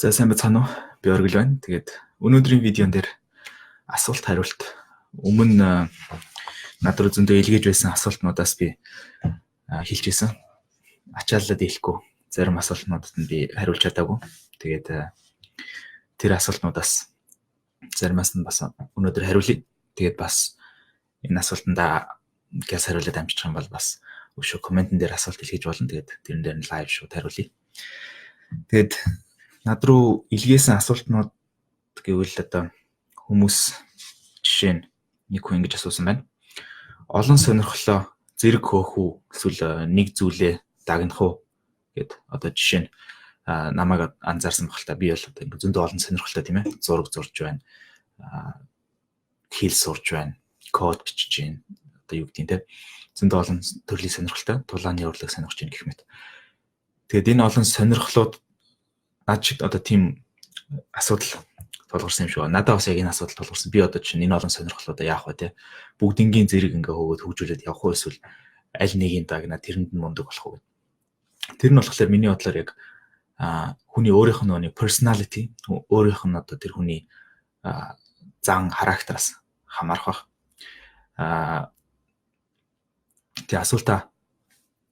За сайн бацгаана уу? Би Оргил байна. Тэгээд өнөөдрийн видеон дээр асуулт хариулт өмнө над руу зөндөө илгээж байсан асуултнуудаас би хэлж ирсэн. Ачааллаад хэлэхгүй зарим асуултнуудад нь би хариулж чадаагүй. Тэгээд тэр асуултнуудаас заримаас нь бас өнөөдөр хариулъя. Тэгээд бас энэ асуултанд газ хариулаад амжих юм бол бас өшөө комментэн дээр асуулт илгээж болно. Тэгээд тэрэн дээр нь лайв шууд хариулъя. Тэгээд над руу илгээсэн асуултнууд гэвэл одоо хүмүүс жишээ нь нэг хүн ингэж асуусан байна. Олон сонирхлоо зэрэг хөөх үү эсвэл нэг зүйлээ дагнах уу гэд одоо жишээ нь намайг анзаарсан баг л та би бол одоо ингэ зөндөө олон сонирхолтой тийм ээ зураг зурж байна. Хэл сурж байна. Код бичиж байна. Одоо юу гэдэг нь те зөндөө олон төрлийн сонирхолтой тулааны урлаг сонирхож байна гэх мэт. Тэгээд энэ олон сонирхлууд наад шиг одоо тийм асуудал тулгарсан юм шиг байна. Надад бас яг энэ асуудал тулгарсан. Би одоо чинь энэ олон сонирхлуудаа яах вэ те? Бүгднгийн зэрэг ингээ хөөгд хөгжүүлээд явах уу эсвэл аль нэгийг дагна тэрэнд нь мундаг болох уу? Тэр нь болохоор миний бодлоор яг хүний өөрийнх нь нэг personality, өөрийнх нь одоо тэр хүний зан характераас хамаарх бах. Тэгээ асуултаа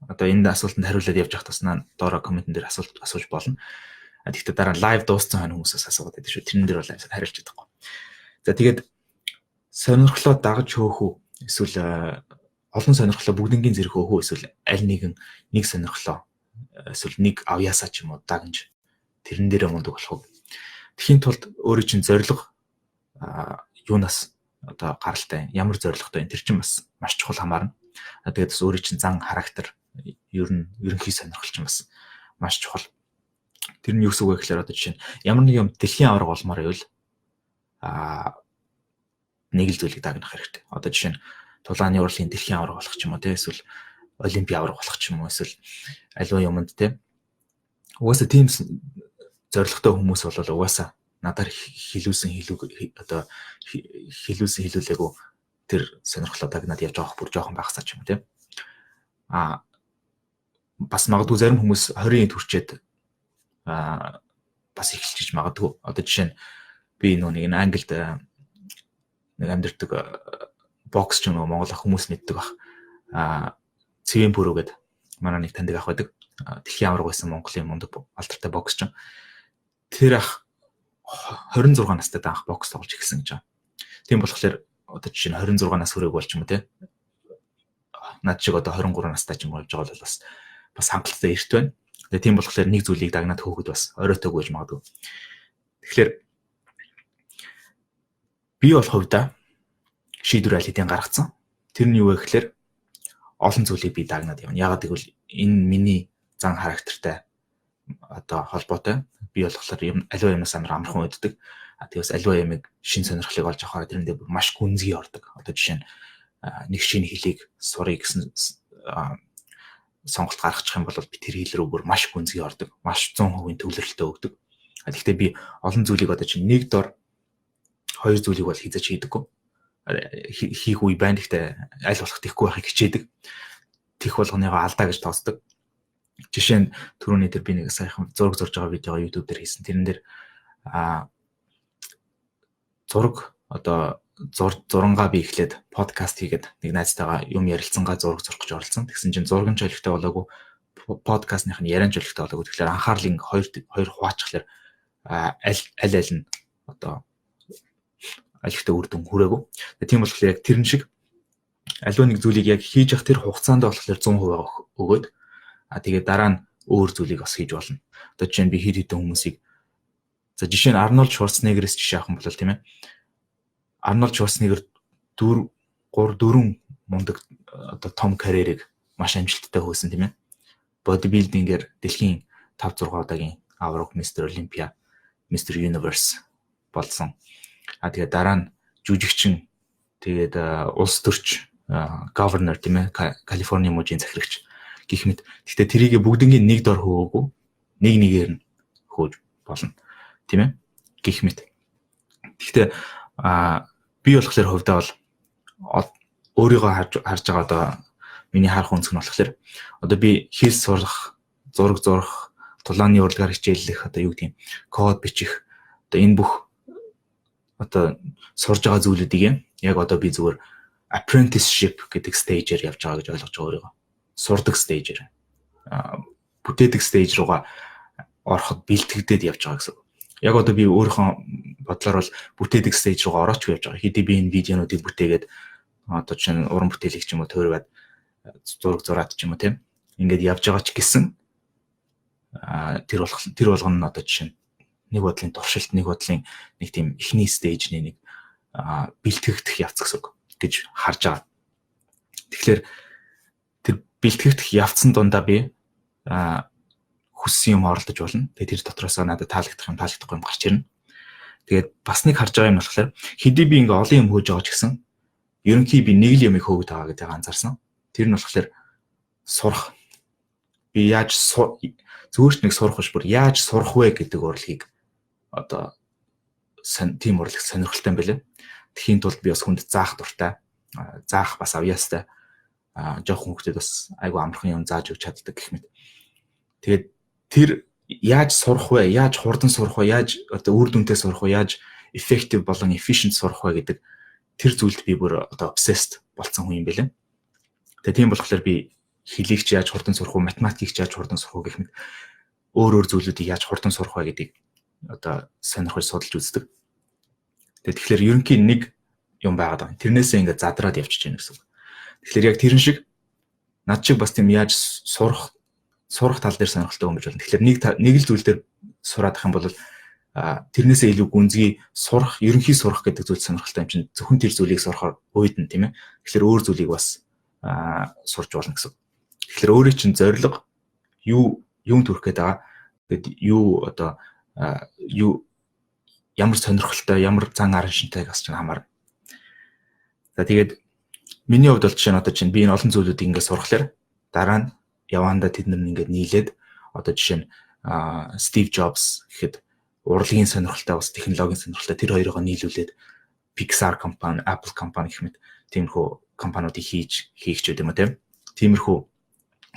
одоо энэ асуултанд хариулаад явж байхад таснаа доороо комментэн дээр асуулт асууж болно. Тэгэхдээ дараа лайв дууссан хойно хүмүүсээс асуугаад байдаг шүү. Тэрэн дээр бол хариулж чадахгүй. За тэгээд сонирхлоо дагаж хөөх үү? Эсвэл олон сонирхлоо бүгднгийн зэрэг хөөх үү? Эсвэл аль нэгэн нэг сонирхлоо эсвэл нэг авьяасаа ч юм уу дагнж тэрэн дээрээ мундаг болох уу? Тэхийн тулд өөрөө чинь зорилго юунаас одоо гаралтай ямар зорилготой энэ тэр чинь бас маш чухал хамаарна. Тэгээд бас өөрөө чинь зан характер ерөнхий сонирхол чинь бас маш чухал. Тэр нь юу гэсэн үг вэ гэхээр одоо жишээ нь ямар нэг юм дэлхийн аварга болмоор байвал нэг л зүйлийг дагнах хэрэгтэй. Одоо жишээ нь тулааны урлагийн дэлхийн аварга болох ч юм уу те эсвэл олимпийн аварга болох ч юм уу эсвэл аливаа юмд те угаасаа тийм зорилготой хүмүүс бол угаасаа надаар одоо хилүүлсэн хилүүлээгүй тэр сонирхлоо дагнаад явж байгаа бүр жоохон багсаа ч юм уу те бас магадгүй зарим хүмүүс 20-ийн төрчээд бас эхэлж магадгүй. Одоо жишээ нь би нэг Англид нэг амьдардаг бокс ч нөгөө Монгол хүмүүс мэддэг бах. Цэвэн пүрүү гэдэг манай нэг таньдаг ах байдаг. Дэлхийн аварга байсан Монголын мундаг алдартай бокс ч. Тэр ах 26 настай анх бокс тоглож эхэлсэн гэж байна. Тийм болохоор одоо жишээ нь 26 нас хүрээг болж юм уу те. Наад шиг одоо 23 настай ч юм болж байгаа бол бас хангалттай эрт байна. Тэгээ тийм болохоор нэг зүйлийг дагнаад хөөхөд бас оройтойг байж магадгүй. Тэгэхээр би бол хувьдаа шийдвэр аль хэдийн гаргацсан. Тэр нь юу вэ гэхээр олон зүйлийг би дагнаад явна. Яагаад гэвэл энэ миний зан характертай одоо холбоотой. Би болохоор аливаа юмнаас амархан уддаг. Тэгээс аливаа юмыг шин сонирхлыг олж авахаар тэрэндээ маш гүнзгий ордог. Одоо жишээ нь нэг шинэ хэлийг сурыг гэсэн сонголт гаргачих юм бол би тэр хэл рүү бүр маш гүнзгий ордог. Маш 100% төвлөрөлтөй өгдөг. Гэхдээ би олон зүйлийг одоо чинь нэг дор хоёр зүйлийг бол хийж хийдэггүй. Хийх үе байна. Гэхдээ аль болох тийхгүй байхыг хичээдэг. Тэх болгоныгоо алдаа гэж тоосдог. Жишээ нь түрүүний дээр би нэг саяхан зураг зурж байгаа видеого YouTube дээр хийсэн. Тэрэн дээр зураг одоо зурангаа би эхлээд подкаст хийгээд нэг найзтайгаа юм ярилцсангаа зураг зурх гэж оролцсон. Тэгсэн чинь зургийн чөлөгтэй болоогүй подкастных нь яриан чөлөгтэй болоогүй. Тэгэхээр анхаарлын хоёр хуваачхлаар аль нь одоо алихтай үр дүн хүрээгүй. Тийм болохоор яг тэрэн шиг аливаа нэг зүйлийг яг хийж явах тэр хугацаанд болохоор 100% өгөөд тэгээд дараа нь өөр зүйлийг бас хийж болно. Одоо жишээ нь би хэд хэдэн хүмүүсийг за жишээ нь Арнольд Шварценеггерээс жишээ авах юм бол тийм ээ Арнольд Шварценеггер 4 мундаг одоо том карьерийг маш амжилттай хөөсөн тийм ээ. Бодибилдингээр дэлхийн 5-6 удаагийн аварга Мистер Олимпиа, Мистер Universe болсон. Тэгээд дараа нь жүжигчин тэгээд улс төрч governor тийм ээ Калифорни мужийн захирагч гэх мэт. Гэхдээ тэрийг бүгднийг нэг дор хөөөгөө нэг нэгээр нь хөөж болно тийм ээ гэх мэт. Гэхдээ би болохоор хувьдаа бол өөрийгөө харж байгаа одоо миний харах өнцг нь болохоор одоо би хэл сурах, зураг зурах, Дулааны урлагаар хичээллэх одоо юу гэдэг юм код бичих одоо энэ бүх одоо сурж байгаа зүйлүүдийг яг одоо би зүгээр apprenticeship гэдэг стейжээр явж байгаа гэж ойлгож байгаа өөрийгөө. Сурдаг стейжээр. Бүтээдэг стейж руугаа ороход бэлтгэгдээд явж байгаа гэсэн. Яг одоо би өөрийнхөө бодлоор бол бүтээдэг стейж руугаа орооч явж байгаа. Хэдий би энэ видеонуудыг бүтээгээд одоо чинь уран бүтээлийг ч юм уу тойроод зураг зураад ч юм уу тийм ингээд явж байгаа ч гэсэн тэр болгоно нь одоо жишээ нэг бодлын туршилт нэг бодлын нэг тийм эхний стейжний нэг бэлтгэгдэх явц гэж харж байгаа. Тэгэхээр тэр бэлтгэгдэх явцсан дундаа би хүссэн юм оролдож болно. Тэгээд тэр дотроос надад таалагдах юм таалагдахгүй юм гарч ирнэ. Тэгээд бас нэг харж байгаа юм болохоор хэдий би ингээ олон юм хөөж байгаа ч гэсэн ерөнхий би нэг л юмыг хөөгд байгаа гэдгийг анзаарсан. Тэр нь болохоор сурах. Би яаж зөвхөн нэг сурах биш бүр яаж сурах вэ гэдэг урлагийг одоо тийм урлаг сонирхолтой юм байлээ. Тэхийн тулд би бас хүнд заах дуртай. Заах бас авьяастай. Жохон хүмүүсд бас айгу амархан юм зааж өгч чаддаг гэх мэт. Тэгээд тэр яаж сурах вэ? Яаж хурдан сурах вэ? Яаж одоо үр дүнтэй сурах вэ? Яаж effective болон efficient сурах вэ гэдэг тэр зүйлд би бүр одоо obsessed болсон хүн юм байлээ. Тэгээд тийм болохоор би хэлийг ч яаж хурдан сурах вэ? Математикийг ч яаж хурдан сурах вэ гэх мэт өөр зүйлүүдийг яаж хурдан сурах вэ гэдгийг одоо сонирхож судалж үздэг. Тэгэхээр ерөнхийн нэг юм байгаад байна. Тэрнээсээ ингээд задраад явчихж байна гэсэн үг. Тэгэхээр яг тэрэн шиг над шиг бас тийм яаж сурах тал дээр сонирхолтой хүн гэж байна. Тэгэхээр нэг л зүйл дээр сураад ах юм бол тэрнээсээ илүү гүнзгий сурах, ерөнхий сурах гэдэг зүйл сонирхолтой юм чинь зөвхөн тэр зүйлийг сурахаар ууйдна тийм ээ. Тэгэхээр өөр зүйлийг бас сурч болно гэсэн. Тэгэхээр өөрийн чинь зорилго юунд хүрэх гээд байгаа. Тэгэд ямар сонирхолтой, ямар зан арын шинтэйг бас ч хамаарна. За тэгээд миний хувьд бол жишээ нь одоо чинь би энэ олон зүйлүүдийг ингээд сурахлаар дараа нь явандаа тэд нар ингээд нийлээд одоо жишээ нь Steve Jobs гэхэд урлагийн сонирхолтой бас технологийн сонирхолтой тэр хоёроо нийлүүлээд Pixar компани, Apple компани гэх мэт тиймэрхүү компаниудыг хийх ч гэдэг юм уу тиймэрхүү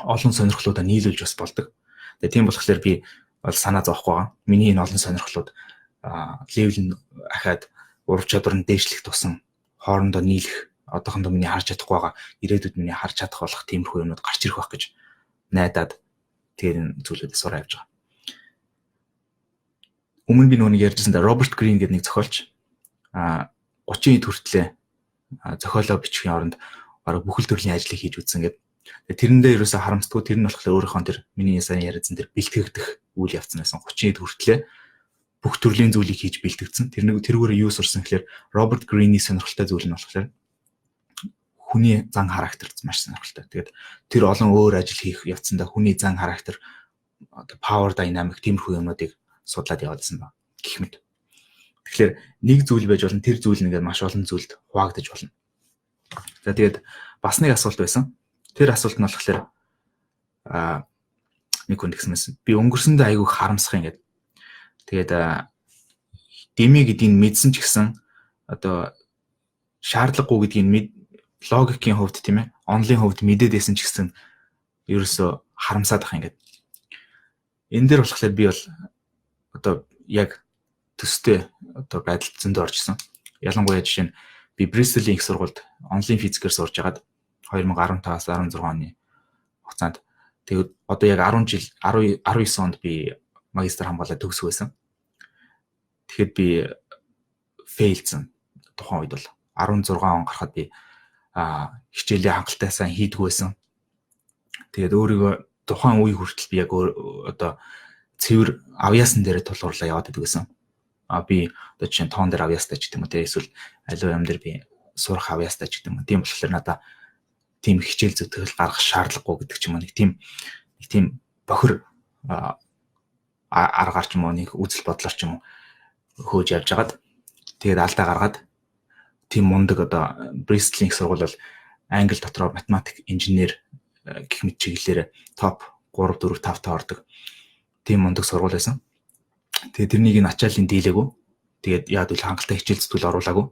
олон сонирхлуудаа нийлүүлж бас болдог. Тэгээ тийм болохоор би бол санаа зовхгүй байгаа. Миний энэ олон сонирхлууд левел нь ахаад ур чадвар нь дээшлэх тусам хоорондоо нийлэх одоохондоо миний харж чадахгүй байгаа ирээдүйд миний харж чадах болох тиймэрхүү юмнууд гарч ирэх байх гэж найдаад тэр энэ зүйлүүдээ сураа явж байгаа. Өмнө би нүг ярьжсэн дээр Роберт Грин гэдэг нэг зохиолч 30-ийн хүртлээр зохиолоо бичихийн оронд бараг бүхэл төрлийн ажлыг хийж үзсэн гэдэг. Тэрэндээ ерөөсө харамсдаггүй тэр нь болохоор өөрийнхөө тэр миний сайн яриадсан тэр бэлтгэгдэх үйл явц байсан 30-ийн хүртлээр бүх төрлийн зүйлийг хийж бэлтгэгдсэн. Тэрүүгээр юу сурсан гэхээр Роберт Грины сонирхолтой зүйл нь болохоор хүний зан характер маш сонирхолтой. Тэгээд тэр олон өөр ажил хийх явцдаа хүний зан характер одоо power dynamic тиймэрхүү юмнуудыг судлаад явуулсан ба гэх мэт. Тэгэхээр нэг зүйл байж болно тэр зүйл нэгээд маш олон зүйлд хуваагдаж болно. За тэгээд бас нэг асуулт байсан. Тэр асуулт нь болохоор нэг хүн гэсэн би өнгөрсөндөө айгүй харамсах юм гээд. Тэгээд дэмий гэдгийг мэдсэн ч гэсэн одоо шаардлагагүй гэдгийг логикийн хувьд тийм ээ онлын хувьд мэдээд байсан ч гэсэн ерөөсөө харамсаад ах ингээд. Энэ дээр болохоор би бол одоо яг төстэй одоо байдалд зөндөө оржсэн. Ялангуяа жишээ нь би Bristol-ийн их сургуульд онлын физикээр сурж агаад 2015-аас 16 оны хугацаанд тэгээд одоо яг 10 жил 19 онд би магистр хамгаалаад төгсөх байсан. Тэгэхэд би фейлдсэн. Тухайн үед бол 16 он гарахад би хичээлээ хангалттай сайн хийдгүү байсан. Тэгээд өөрийгөө тухайн үе хүртэл би яг одоо цэвэр авьяасан дээр тулгуурлаа яваад байдаг гэсэн. Би одоо чинь тоон дээр авьяастай ч гэдэг юм уу те эсвэл аливаа юм дээр би сурах авьяастай ч гэдэг юм. Тийм болохоор надаа тийм хичээл зүтгэл гаргах шаардлагагүй гэдэг ч юм уу нэг тийм бохир аргаар ч юм уу нэг үзэл бодлоор ч юм уу хөөж явж агаад тэгээд алдаа гаргаад тийм мундаг одоо Bristol-ийн их сургууль бол англи дотроо математик, инженер гэх мэт чиглэлээр топ 3 4 5 таа ордог. Тийм мундаг сургууль байсан. Тэгээд тэрнийг нь ачаалын дийлээгүй. Тэгээд яад үл хангалттай хичээл зүтгэл оруулаагүй.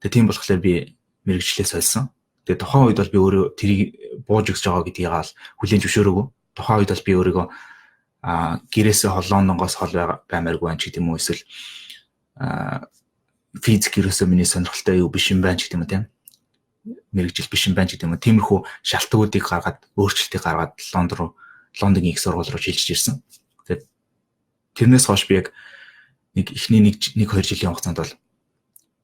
Тэгээд тийм болохоор би мэрэгчлээ сольсон. Тэгээд тухайн үед бол би өөрөө тэрийг бууж өгч байгаа гэдгийг л хүлээн зөвшөөрөөгүй. Тухайн үед бол би өөрийгөө гэрээсээ холоононгоос хол баймааргүй байна ч гэдэг юм уу, эсвэл физик ерөөсөө миний сонирхолтой юу биш юм байна ч гэдэг юм уу, тийм мэрэгжил биш юм байна ч гэдэг юм уу. Тиймэрхүү шалтгауудыг гаргаад, өөрчлөлтийг гаргаад Лондонгийн их сургууль руу шилжиж ирсэн. Тэгээд тэрнээс хойш би яг эхний 1-2 жилийн хугацаанд бол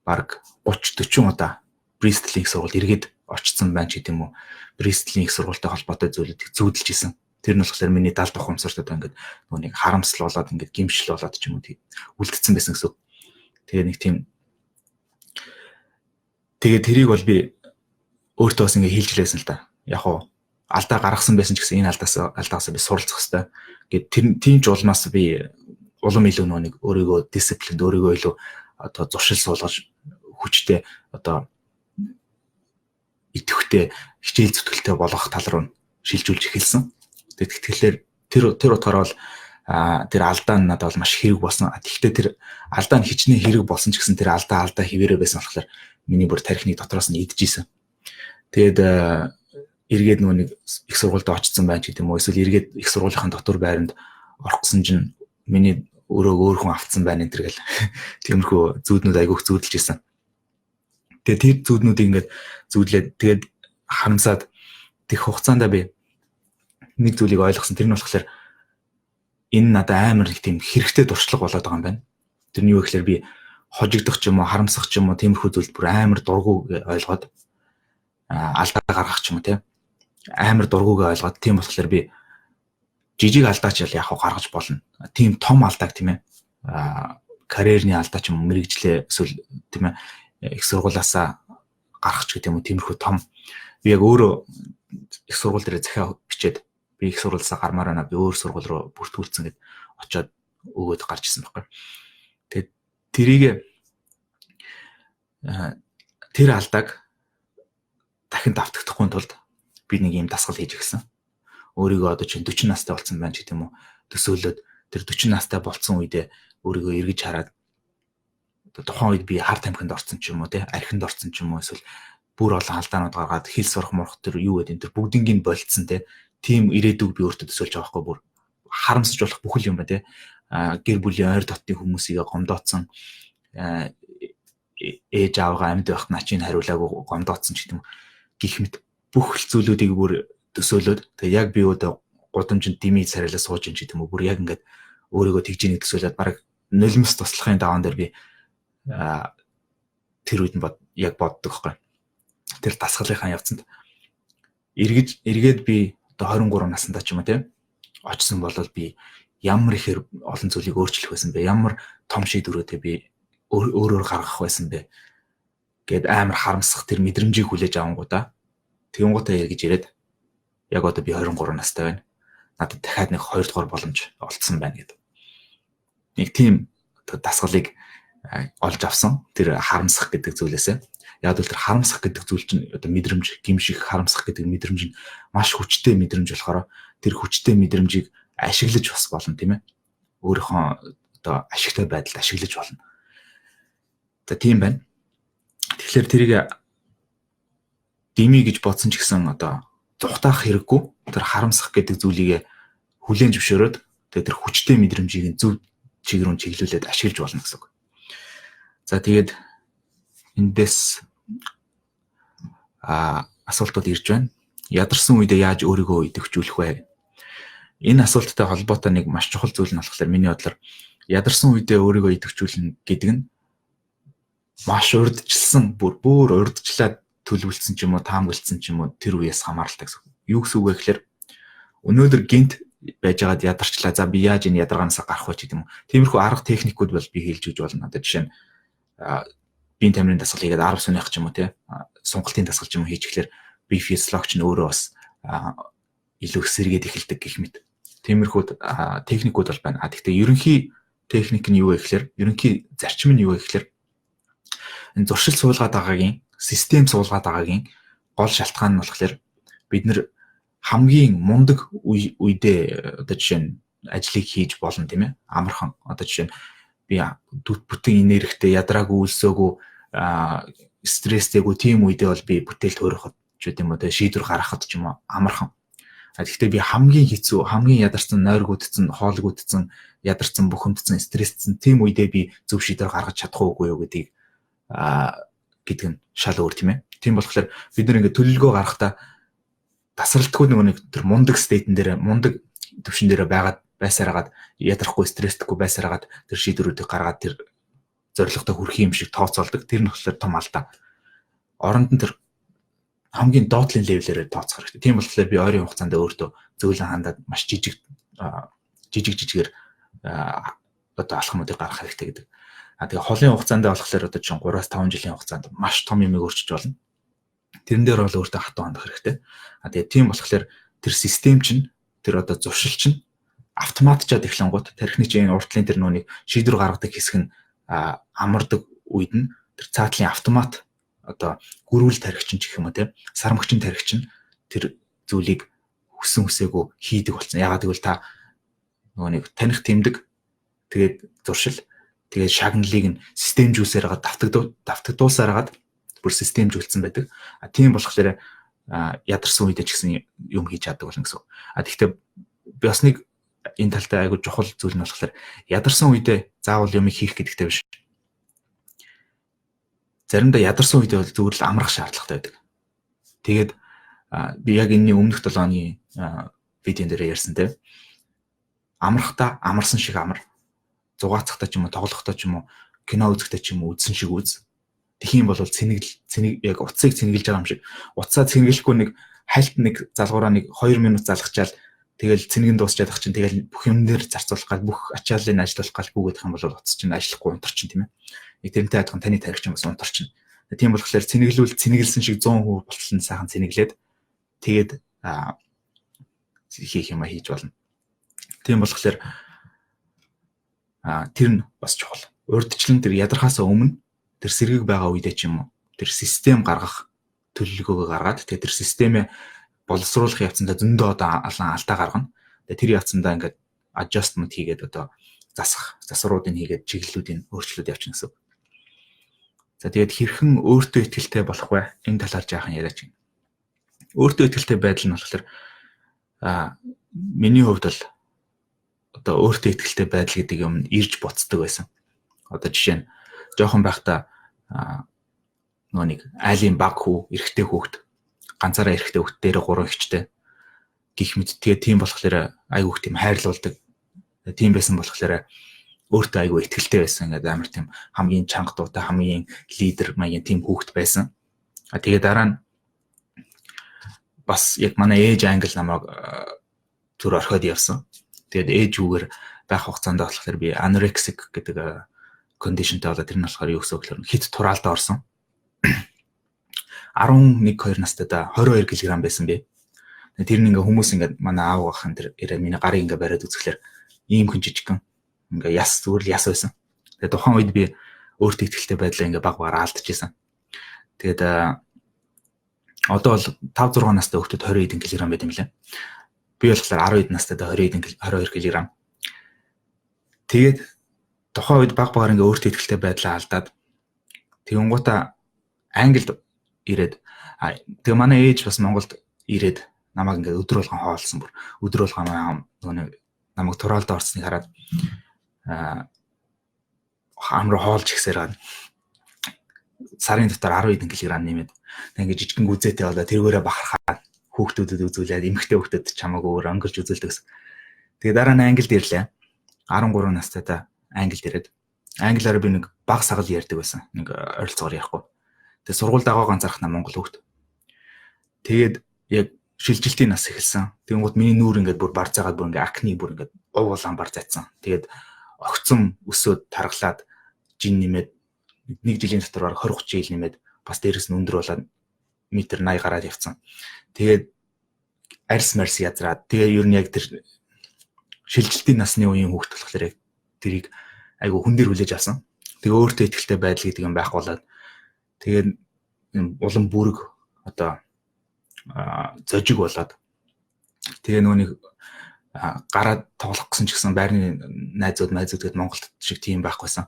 баг 30-40 удаа Бристлийн их сургуульд эргээд очсон байна ч гэдэг юм уу. Бристлийн их сургуультай холбоотой зүйлүүдийг зүүдэлж исэн. Тэр нь болохоор миний далд ухамсарт одоо ингээд нэг харамсал болоод ингээд гимшил болоод ч юм уу үлдсэн байсан гэсэн. Тэгээ нэг тийм тэгээд тэрийг бол би өөртөө бас ингээд хэлж лээсэн л да. Яг уу алдаа гаргасан байсан ч гэсэн энэ алдаасаа би суралцах хэрэгтэй. Гэт тийм ч улмаас би улам илүү нэг өөрийгөө дисциплинд, өөрийгөө илүү одоо зуршил суулгаж хүчтэй одоо идэвхтэй хичээл зүтгэлтэй болгох тал руу шилжүүлж эхэлсэн. Тэгэхээр тэр утгаараа бол тэр алдаа нь надад бол маш хэрэг болсон. Тэгэхдээ тэр алдаа нь хичнээн хэрэг болсон ч гэсэн тэр алдаа хിവэрэ байсан болохоор миний бүр тархины дотроос нь идэж исэн. Тэгээд эргээд нөгөө нэг их сургуульд очсон байна ч гэдэг юм уу. Эсвэл эргээд их сургуулийн дотор байранд орох гэсэн чинь миний өөр хүн автсан байна энэ төр гэл. Тиймэрхүү зүүднүүд айгүйх зүүдэлж исэн. Тэгээд тэр зүүднүүдийг ингээд зүүдлээд тэгээд харамсаад тех хугацаанд би нэг зүйлийг ойлгосон. Тэр нь болохоор энэ надад амар их тийм хэрэгтэй дуршлаг болоод байгаа юм байна. Тэр нь юу гэхээр би хожигдох ч юм уу, харамсах ч юм уу, тиймэрхүү зүйлд бүр амар дургуг ойлгоод алдаа гаргах ч юм уу, тийм амар дургуг ойлгоод тийм болохоор би жижиг алдаач яг гаргаж болно. Тийм том алдааг тийм ээ карьерний алдаа ч юм уу, мэрэгжлээ эсвэл тийм ээ их сургуулаасаа гарах ч гэдэг юм уу, тиймэрхүү том би яг өөрөө их сургууль дээр захиа бичээд би их сургуулиасаа гармаар байна. Би өөр сургууль руу бүртгүүлсэн гэд очиод өгөөд гарч ирсэн байхгүй. Тэгээд тэрийг тэр алдааг дахин давтагдахгүй тулд би нэг юм дасгал хийж гисэн. Өөрийгөө одоо чинь 40 настай болсон байна ч гэдэг юм уу. Төсөөлөд тэр 40 настай болсон үедээ өөрийгөө эргэж хараад тухайн үед би харт амхинд орсон ч юм уу, архинд орсон ч юм уу, эсвэл бүр олон алдаанууд гаргаад хэл сурах морох тэр юу гэдэг энэ тэр бүгднийг болцсон тийм ирээдүг би өөртөө төсөөлж байгаа байхгүй. Бүр харамсаж болох бүхэл юм ба гэр бүлийн ойр дотны хүмүүсийг гомдооцсон, ээж аваагаа амьд байхад начийг хариулаагүй гомдооцсон ч гэдэг юм гих мэт бүх зүйлүүдийг бүр төсөөлөд тэгээ яг би одоо гудамжинд дими царайлаа сууж ин ч гэдэг юм уу. Бүр яг ингээд өөрийгөө тэгжэнийг төсөөлөд бараг нулимс туслахын даваан дээр би тэр үед нь яг боддог байхгүй. Тэр дасгалынхаа явцанд эргээд би одоо 23 наснда ч юм уу очсон бол би ямар ихээр олон зүйлийг өөрчлөх байсан бэ? Ямар том шийдвэрүүдээ би өөрөөр гаргах байсан бэ? Гэт амар харамсах тэр мэдрэмжийг хүлээж авангуудаа тэгэнгүүтээ эргэж ирээд яг одоо би 23 настай байна. Надад дахиад нэг 2 дугаар боломж олдсон байна гэдэг. Нэг тийм дасгалыг олж авсан. Тэр харамсах гэдэг зүйлээсээ. Яг л тэр харамсах гэдэг зүйл чинь одоо мэдрэмж, гимших, харамсах гэдэг мэдрэмж нь маш хүчтэй мэдрэмж болохоор тэр хүчтэй мэдрэмжийг ашиглаж бас болно тийм ээ. Өөрийнхөө одоо ашигтай байдалд ашиглаж болно. За тийм байна. Тэгэхээр тэрийг дими гэж бодсон ч гэсэн одоо зүхтаах хэрэггүй. Тэр харамсах гэдэг зүйлийг хүлээн зөвшөөрөөд тэгээд тэр хүчтэй мэдрэмжийг зөв чиг рүү чиглүүлээд ашиглаж болно гэсэн үг. За тэгээд эндээс асуултууд ирж байна. Ядарсан үедээ яаж өөрийгөө идэвхжүүлэх вэ? Энэ асуулттай холбоотой нэг маш чухал зүйл нь болохоор миний бодлоор ядарсан үедээ өөрийгөө идэвхжүүлнэ гэдэг нь маш урдчилсан, бүр урдчлаад төлөвлөсөн ч юм уу, таамагласан ч юм уу тэр үеэс хамааралтай гэсэн. Юу гэсэн үг вэ гэхээр өнөөдөр гинт байжгаад ядарчлаа. За би яаж энэ ядаргаанаас гарах вэ гэдэг юм. Тиймэрхүү арга техникүүд бол би хэлж өгч болно. Одоо жишээ нь биеийн тамирын дасгал хийгээд 10 сууных ч юм уу сунгалтын дасгал ч юм уу хийчихлээр би физиологч нь өөрөө бас илүү сэргээд эхэлдэг гэх мэт. Тиймэрхүү техникүүд бол байна. Гэхдээ ерөнхий техник нь юу вэ гэхээр ерөнхий зарчим нь юу вэ гэхээр энэ зуршил суулгаад байгаагийн систем суулгаад байгаагийн гол шалтгаан нь болохоор бид нэр хамгийн мундаг үедээ одоо жишээ нь ажлыг хийж болно тийм ээ. Амархан одоо жишээ нь би бүтэн энергитэй ядраагүй үлсөөгүй стресстэйгүй тийм үедээ бол би бүтээл төөрөхөд ч гэдэм үү шийдвэр гаргахад ч юм уу амархан. Гэхдээ би хамгийн хэцүү, хамгийн ядарсан, нойргуудсан, хоолгуудсан, ядарсан, бухимдсан, стрессцэн тийм үедээ би зөв шийдвэр гаргаж чадах уугүй юу гэдгийг гэдэг нь шал өөр тийм ээ. Тийм болохоор бид нар ингээд төлөвлөгөө гаргахдаа тасралтгүй нэг тэр мундаг стейтэн дээр, мундаг төвшин дээр байсараад ядрахгүй, стресстгүй байсараад тэр шийдвэрүүдийг гаргаад тэр зорилготой хүрэх юм шиг тооцоолдог. Тэр нь болохоор том алдаа. Оронд нь тэр хамгийн доотлын левелээр тооцох хэрэгтэй. Тийм болохоор би ойрын хугацаанд өөртөө зөөлөн хандаад маш жижигээр одоо алхмуудыг гаргах хэрэгтэй гэдэг. Тэгээ холын хугацаанд болохоор одоо чинь 3-5 жилийн хугацаанд маш том юм өөрчилж болно. Тэрэн дээр бол өөртөө хатуу хандах хэрэгтэй. Тэгээ тийм болохоор тэр систем чинь тэр одоо зуршил чинь автоматжаад эхлэнгууд тархины чинь уртлын тэр нүуний шийдвэр гаргадаг хэсэг нь амардаг үед нь тэр цаатлын автомат одоо гөрүүл тархичин гэх юм уу те сармагчин тархичин тэр зүйлийг хүссэн хүсээгүй хийдэг болсон. Ягаад гэвэл та нөгөө нэг таних тэмдэг тэгээд зуршил тэгээд шагналыг нь системжүүлсээр хагаад давтагдуулсаар хагаад бүр системжүүлсэн байдаг. Тийм болохоор ядарсан үедээ ч гэсэн юм хийж чаддаг болно гэсэн. Тэгэхдээ би бас нэг энэ талтай айгүй чухал зүйл нь болохоор ядарсан үедээ заавал юм хийх гэдэгтэй биш. Заримдаа ядарсан үедээ зүгээр л амрах шаардлагатай байдаг. Тэгээд би яг энэний өмнөх 7 оны видеон дээр ярьсан тийм. Амрахтаа амарсан шиг амар. Зугаацахтаа ч юм уу, тоглохдоо ч юм уу, кино үзэхдээ ч юм уу үзсэн шиг үз. Тэгхийн бол цэнийг яг утсыг цэнгэлж байгаа юм шиг. Утсаа цэнгэлэхгүй нэг хальт нэг залгуураа нэг 2 минут залгачаал тэгэл цэнэгэн дуусчаад ах чинь тэгэл бүх юм дээр зарцуулах гал бүх ачааллыг ажиллуулах гал бүгдэх юм бол утас чинь ажиллахгүй унтарчин тийм ээ. Нэг тэрнтэй адилхан таны тархич юм бас унтарчин. Тийм болохоор цэнэглсэн шиг 100% болтолн сайхан цэнэглээд тэгээд хийх юм хийж болно. Тийм болохоор тэр нь бас чухал. Урдчлан тэр ядархаасаа өмнө тэр сэргийг байгаа үедээ ч юм уу тэр систем гаргах төлөвлөгөөгөө гаргаад тэгээд тэр системээ боловсруулах явцдаа зөндөө одоо алдаа гаргана. Тэгээд тэр явцдаа ингээд adjustment хийгээд одоо засваруудыг хийгээд чиглэлүүдийн өөрчлөлт явуулна гэсэн. За тэгээд хэрхэн өөртөө ихтэй болох вэ? Энэ талаар жаахан яриач гин. Өөртөө ихтэй байдал нь болохоор миний хувьд бол одоо өөртөө ихтэй байдал гэдэг юм ирж буцдаг байсан. Одоо жишээ нь жоохон байхдаа нөгөө нэг айлын баг хүү, эрэгтэй хүүхэд ганцаараа эрэгтэй хүүхэд дээр 3 ихчтэй гих мэт тэгээ тийм болохоор айгүй их тийм хайрлуулдаг. Тийм байсан болохоор өөртөө айгүй ихтэй байсан. Ингээд амар тийм хамгийн чанга дуутай, хамгийн лидер маягийн тийм хүүхэд байсан. Тэгээ дараа нь бас яг манай ээж англи намайг зүр орхиод явсан. Тэгээд ээжүүгээр байх хугацаанд болохоор би anorexic гэдэг кондишнтэй болоод тэр нь болохоор юу гэсэн үг гэхээр хит тураалдаа орсон. 11-2 настайдаа 22 кг байсан би. Тэр нь ингээ хүмүүс ингээ манай аав ах энэ ирээ миний гарыг ингээ бариад үзэхлээр ийм хүн жижигхэн ингээ яс зүгээр л яс байсан. Тэгээд тухайн үед би өөртөө ихтэй байдлаа ингээ баг багаар алдчихсан. Тэгээд одоо бол 5-6 настай хүүхдэд 20 кг байт юм лээ. Би болохоор 12 настайдаа 22 кг. Тэгээд тухайн үед баг багаар ингээ өөртөө ихтэй байдлаа алдаад тэгэнгүүтээ Англид ирээд тэгээ манай ээж бас Монголд ирээд намайг ингээ өдөр болгон хоолсон бүр өдөр болгон намайг тураалдаа орсныг хараад хамруу хоолж ихсээр сарын дотор 10 кг нэмээд ингээ жижигэн гүзээтэй болоо тэргээрээ бахархаад хүүхдүүдэд үзүүлээд эмэгтэй хүүхдэд чамааг өөр өнгөрч үзүүлдэг гэсэн. Тэгээ дараа нь Англид ирлээ. 13 настайдаа Англид ирээд англиар би нэг баг сагал ярьдаг байсан. Нэг ойролцоогоор ярихгүй. Тэгээ сургууль дагаагаа анзаархна Монгол хүүхд. Тэгээд яг шилжилтийн нас эхэлсэн. Тэгэнгүүт миний нүүр ингээд бүр барцаагаад бүр ингээд акне бүр ингээд ов улаан бар зайцсан. Тэгээд огцом өсөөд таргалаад жин нэмээд 1 жилийн дотор 20-30 жил нэмээд бас дээрэс нь өндөр болоод метр 80 гараад явцсан. Тэгээд арьс марс язраад тэгээ ер нь яг тэр шилжилтийн насны үеийн хүүхд болохоор яг тэрийг айгу хүн дээр хүлээж авсан. Тэгээ өөртөө ихтэй байдал гэдэг юм байх болоод тэгээд улам бүрэг одоо зожиг болоод тэгээ нүунийг гараад тоглох гэсэн ч гэсэн байрны найзууд гэдээ Монголд шиг тийм байхгүйсэн.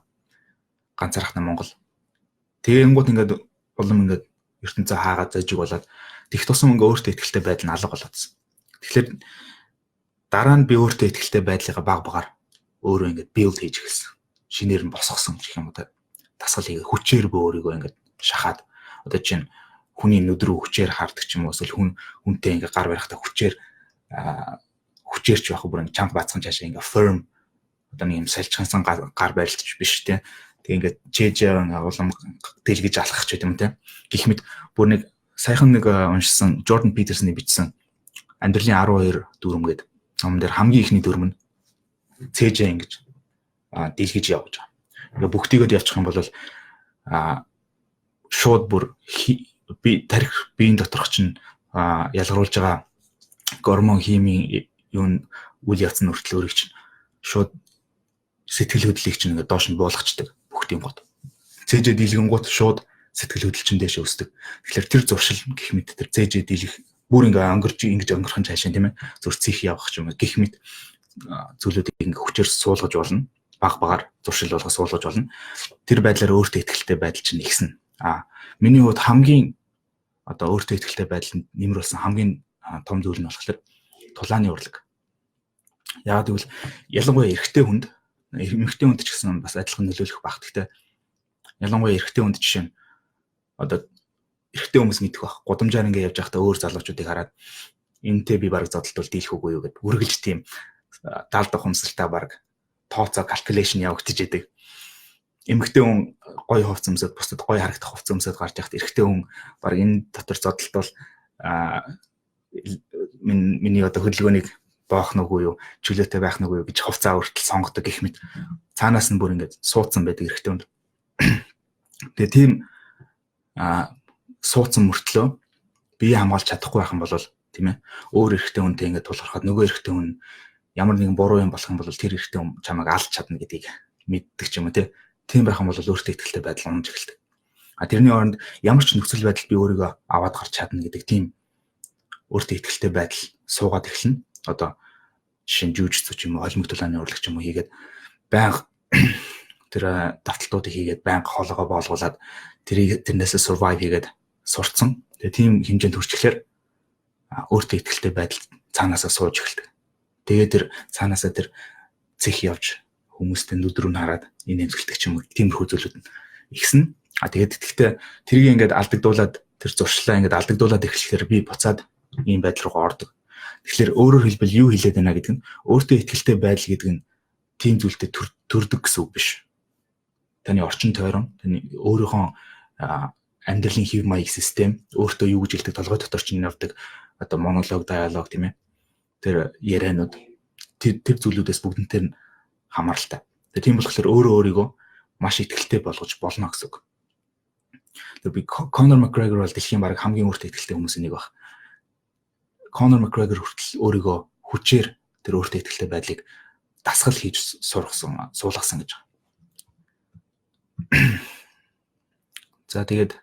Ганцаархнаа Монгол. Тэгэнгүүт ингээд улам ингээд ертөнцөө хаагаад зожиг болоод тех тусам ингээ өөртөө ихтэй байдал нь алга болоодсэн. Тэгэхээр дараа нь би өөртөө ихтэй байдлыг баг багаар өөрөө ингээд build хийж эхэлсэн. Шинээр нь босгосон гэх юм уу те. Дасгал хийгээ хүчээр би өөрийгөө ингээд шахаад одоо чинь хүний нүд рүү хүчээр хардаг ч юм уу эсвэл хүнтэй ингээд гар барихтаа хүчээрч байх бүр ингээд чанга бацхан цаашаа ингээд firm одоо нэг юм салчгансан гар барилтч биш те. Тэг ингээд чэжээр улам дэлгэж алхах ч юм те. Гэх мэт бүр нэг саяхан нэг уншсан Jordan Peterson-ы бичсэн амьдралын 12 дүрм гэдэг ном дээр хамгийн ихний дүрм нь цээжээ ингэж дэлгэж явж байгаа. Ингээ бүгдийгөө явчих юм бол шууд бүр би тарих биеийн доторх чинь ялгаруулж байгаа гормон химийн юун үйл явц нь хүртэл өөрийг чинь шууд сэтгэл хөдлөлийг чинь ингээ доош нь буулгачдаг бүгдийн гот. Цээжээ дийлгэнгуут шууд сэтгэл хөдлөл чинь дэше өсдөг. Тэгэхээр тэр зуршил гэх мэт тэр цээжээ дийлэх бүр ингээ ингэж өнгөрхөн цаашаа тийм ээ зүр цих явах ч юм гэх мэт зүйлүүдийг ингээ хүчээр суулгаж болно. Баг багаар зуршил болгож суулгаж болно. Тэр байдлаар өөртөө ихтэй байдал чинь ихсэн. Миний хувьд хамгийн одоо өөртөө ихтэй байдлыг нэмэрүүлсэн хамгийн том зүйл нь болохоор тулааны урлаг. Яг гэвэл ялангуяа эрэгтэй хүнд ч гэсэн бас адилхан нөлөөлөх баг. Гэхдээ ялангуяа эрэгтэй хүнд жишээ нь одоо эрэгтэй хүмүүс мэдэх баг. Гудамжаар ингээ явж байхдаа өөр залуучуудыг хараад энэтэй би бараг зодтолтол дийлэх үгүй юу гэд үргэлж тийм даалдах хүмсэлтэй бараг тооцоо calculation явагдаж идэг. Эмэгтэй хүн гоё хувцас өмсөд бусдад гоё харагдах хувцас өмсөд гарч яхад эрэгтэй хүн бараг энэ дотор зодтолтол миний одоо хөдөлгөөнийг боох нүггүй юу, чөлөөтэй байх нүггүй юу гэж хувцаа өөртөл сонгодог гэх мэт цаанаас нь бүр ингээд суудсан байдаг эрэгтэй хүнд. Тэгээ тийм суудсан мөртлөө бие хамгаалж чадахгүй байх юм бол тийм ээ өөр эрэгтэй хүнтэй ингээд тулгархад нөгөө эрэгтэй хүн ямар нэгэн буруу юм болох юм бол тэр эрэгтэй хүн чамайг алж чадна гэдгийг мэддэг ч юм уу тийм байх юм бол өөртөө ихтэй байдал унж эхэлдэг. Тэрний оронд ямар ч нөхцөл байдал би өөрийгөө аваад гарч чадна гэдэг тийм өөртөө ихтэй байдал суугаад эхэлнэ. Одоо жишээ нь жүжигч ч юм уу, олимпик тулааны урлагч юм уу хийгээд байнга тэр давталтуудыг хийгээд байнга хоолойгоо боолгуулад тэрнээсээ survive хийгээд сурцсан. Тэгээ тийм хэмжээнд хүрчихлээр өөртөө ихтэй байдал цаанаасаа сууж эхэлдэг. Тэгээ тэр цаанаасаа тэр цэх явж хүмүүстэй нүд рүү хараад энэ эмсгэлдэг ч юм уу тиймэрхүү зүйлүүд нь ихсэн. Тэгээд гэхдээ тэрийг ингээд алдагдуулаад тэр зуршлаа ингээд алдагдуулаад эхлэхээр би буцаад ийм байдал руу ордог. Тэгэхээр өөрөөр хэлбэл юу хэлээд байна гэдэг нь өөртөө ихтэй байдал гэдэг нь тийм зүйлтэй төрдөг гэсэн үг биш. Таны орчин тойрон, таны өөрийнхөө амьдралын хэв маяг систем, өөртөө юу гэж хэлдэг толгой дотор чинь явдаг одоо монолог, диалог тийм ээ. Тэр ярианууд тэр зүйлүүдээс бүгднээр нь хамааралтай. Тийм болохоор өөрийгөө маш ихтэй болгож болно гэсэн үг. Тэр би Conor McGregor бол дэлхийн баг хамгийн өөртөө ихтэй хүмүүсийн нэг баг. Conor McGregor хүртэл өөрийгөө хүчээр тэр өөртөө ихтэй байдлыг дасгал хийж суулгасан гэж байна. За тэгээд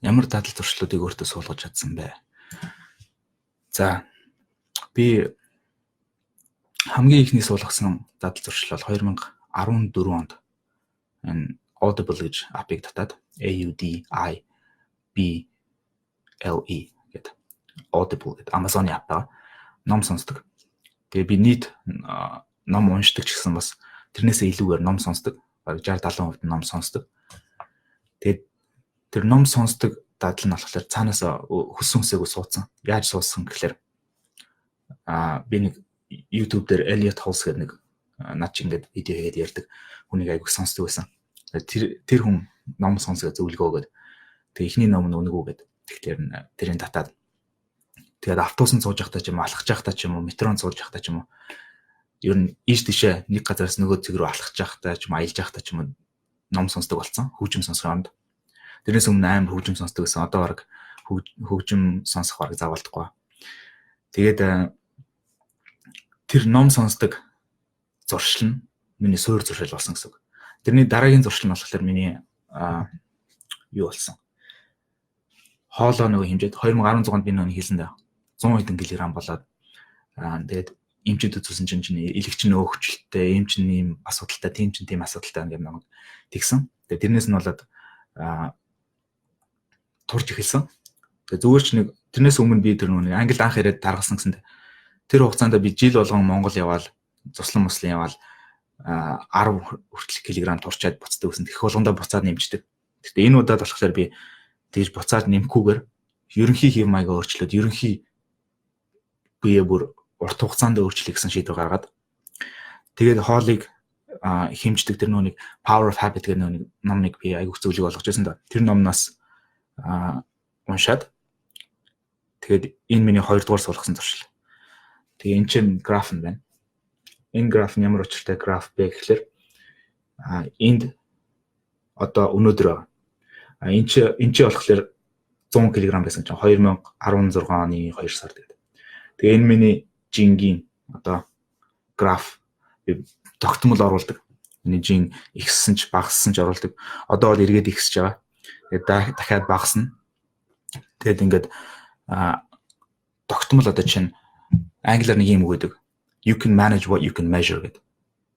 ямар дадал туршлуудыг өөртөө суулгаж чадсан бэ? За би хамгийн ихний суулгасан дадал туршил бол 2014 онд энэ Audible гэж апыг татаад AUDIBLE гэдэг Audible гэдэг Amazon-ы ап байгаа. Ном сонсдог. Тэгээ би нийт ном уншдаг ч гэсэн бас тэрнээсээ илүүгээр ном сонсдог. Бараг 60-70% ном сонсдог. Тэгээд тэр ном сонсдог дадал нь болохоор цаанаас хөссөн хүсээгүй суудсан. Яаж суудсан гэхээр би нэг YouTube дээр Elliot Hulse гэдэг нэг над чи ингээд видео хийгээд ярьдаг хүнийг айгүйх сонсдог байсан. Тэр хүн ном сонсгоо зөвлөгөө өгöd. Тэгээ эхний ном нь үнэгүй гэдэг. Тэгэхээр тэрийг татаад тэгээд автобусанд сууж байхдаа ч юм уу, алхаж байхдаа ч юм уу, метронд сууж байхдаа ч юм уу ер нь ийш тийшээ нэг газараас нөгөө зэг рүү алхаж байхдаа ч юм аялж байхдаа ч юм уу ном сонсдог болсон. Хөгжим сонсоход. Тэрнээс өмнө амар хөгжим сонсдог байсан. Одоо баг хөгжим сонсох баг заавалдахгүй. Тэгээд тэр ном сонсдог зуршил нь миний суур зуршил болсон гэсэн үг. Тэрний дараагийн зуршил нь болохоор миний юу болсон? Хоолоо нөгөө хэмжээд 2016 онд би нөгөө хэлсэн дээ. 100 хэдэн килограмм болоод тэгээд эмчэд үзүүлсэн чинь элэгч нь өөхчлөлтэй, эм чинь ийм асуудалтай, тийм чинь тийм асуудалтай ингээд намайг тэгсэн. Тэгээд тэрнээс нь болоод турж эхэлсэн. Тэгээ зүгээр ч нэг тэрнээс өмнө би тэр нүг Англид анх ирээд даргасан гэсэн. Тэр хугацаанд би жил болгон Монгол яваал, цуслан муслан яваал 10 хүртэл килограмм турчаад буцдаг гэсэн. Тэгэх болгондоо буцаад нэмждэг. Гэхдээ энэ удаад болохоор би тэгж буцаад нэмэхгүйгээр ерөнхий хэв маягаа өөрчлөөд ерөнхий бие бүр урт хугацаанд өөрчлөе гэсэн шийдвэр гаргаад тэгээд хоолыг хэмждэг тэр нүг Power of Habit гэх номыг би айгүйх зөвлөг олгож байсан да. Тэр номноос уншаад тэгээд энэ миний 2 дугаар сургасан туршил. Тэгээ эн чинь граф нь байна. Энэ граф нь ямар учиртай граф бэ гэхэлэр энд одоо өнөөдөр байгаа. Энд чи болохоор 100 кг байсан чинь 2016 оны 2 сард гэдэг. Тэгээ энэ миний жингийн одоо граф тогтмол оруулдаг. Миний жин ихссэн ч багассан ч оруулдаг. Одоо бол эргээд ихсэж байгаа. Тэгээд дахиад багасна. Тэгээд ингээд тогтмол одоо чинь англиар нэг юм үг гэдэг. You can manage what you can measure гэдэг.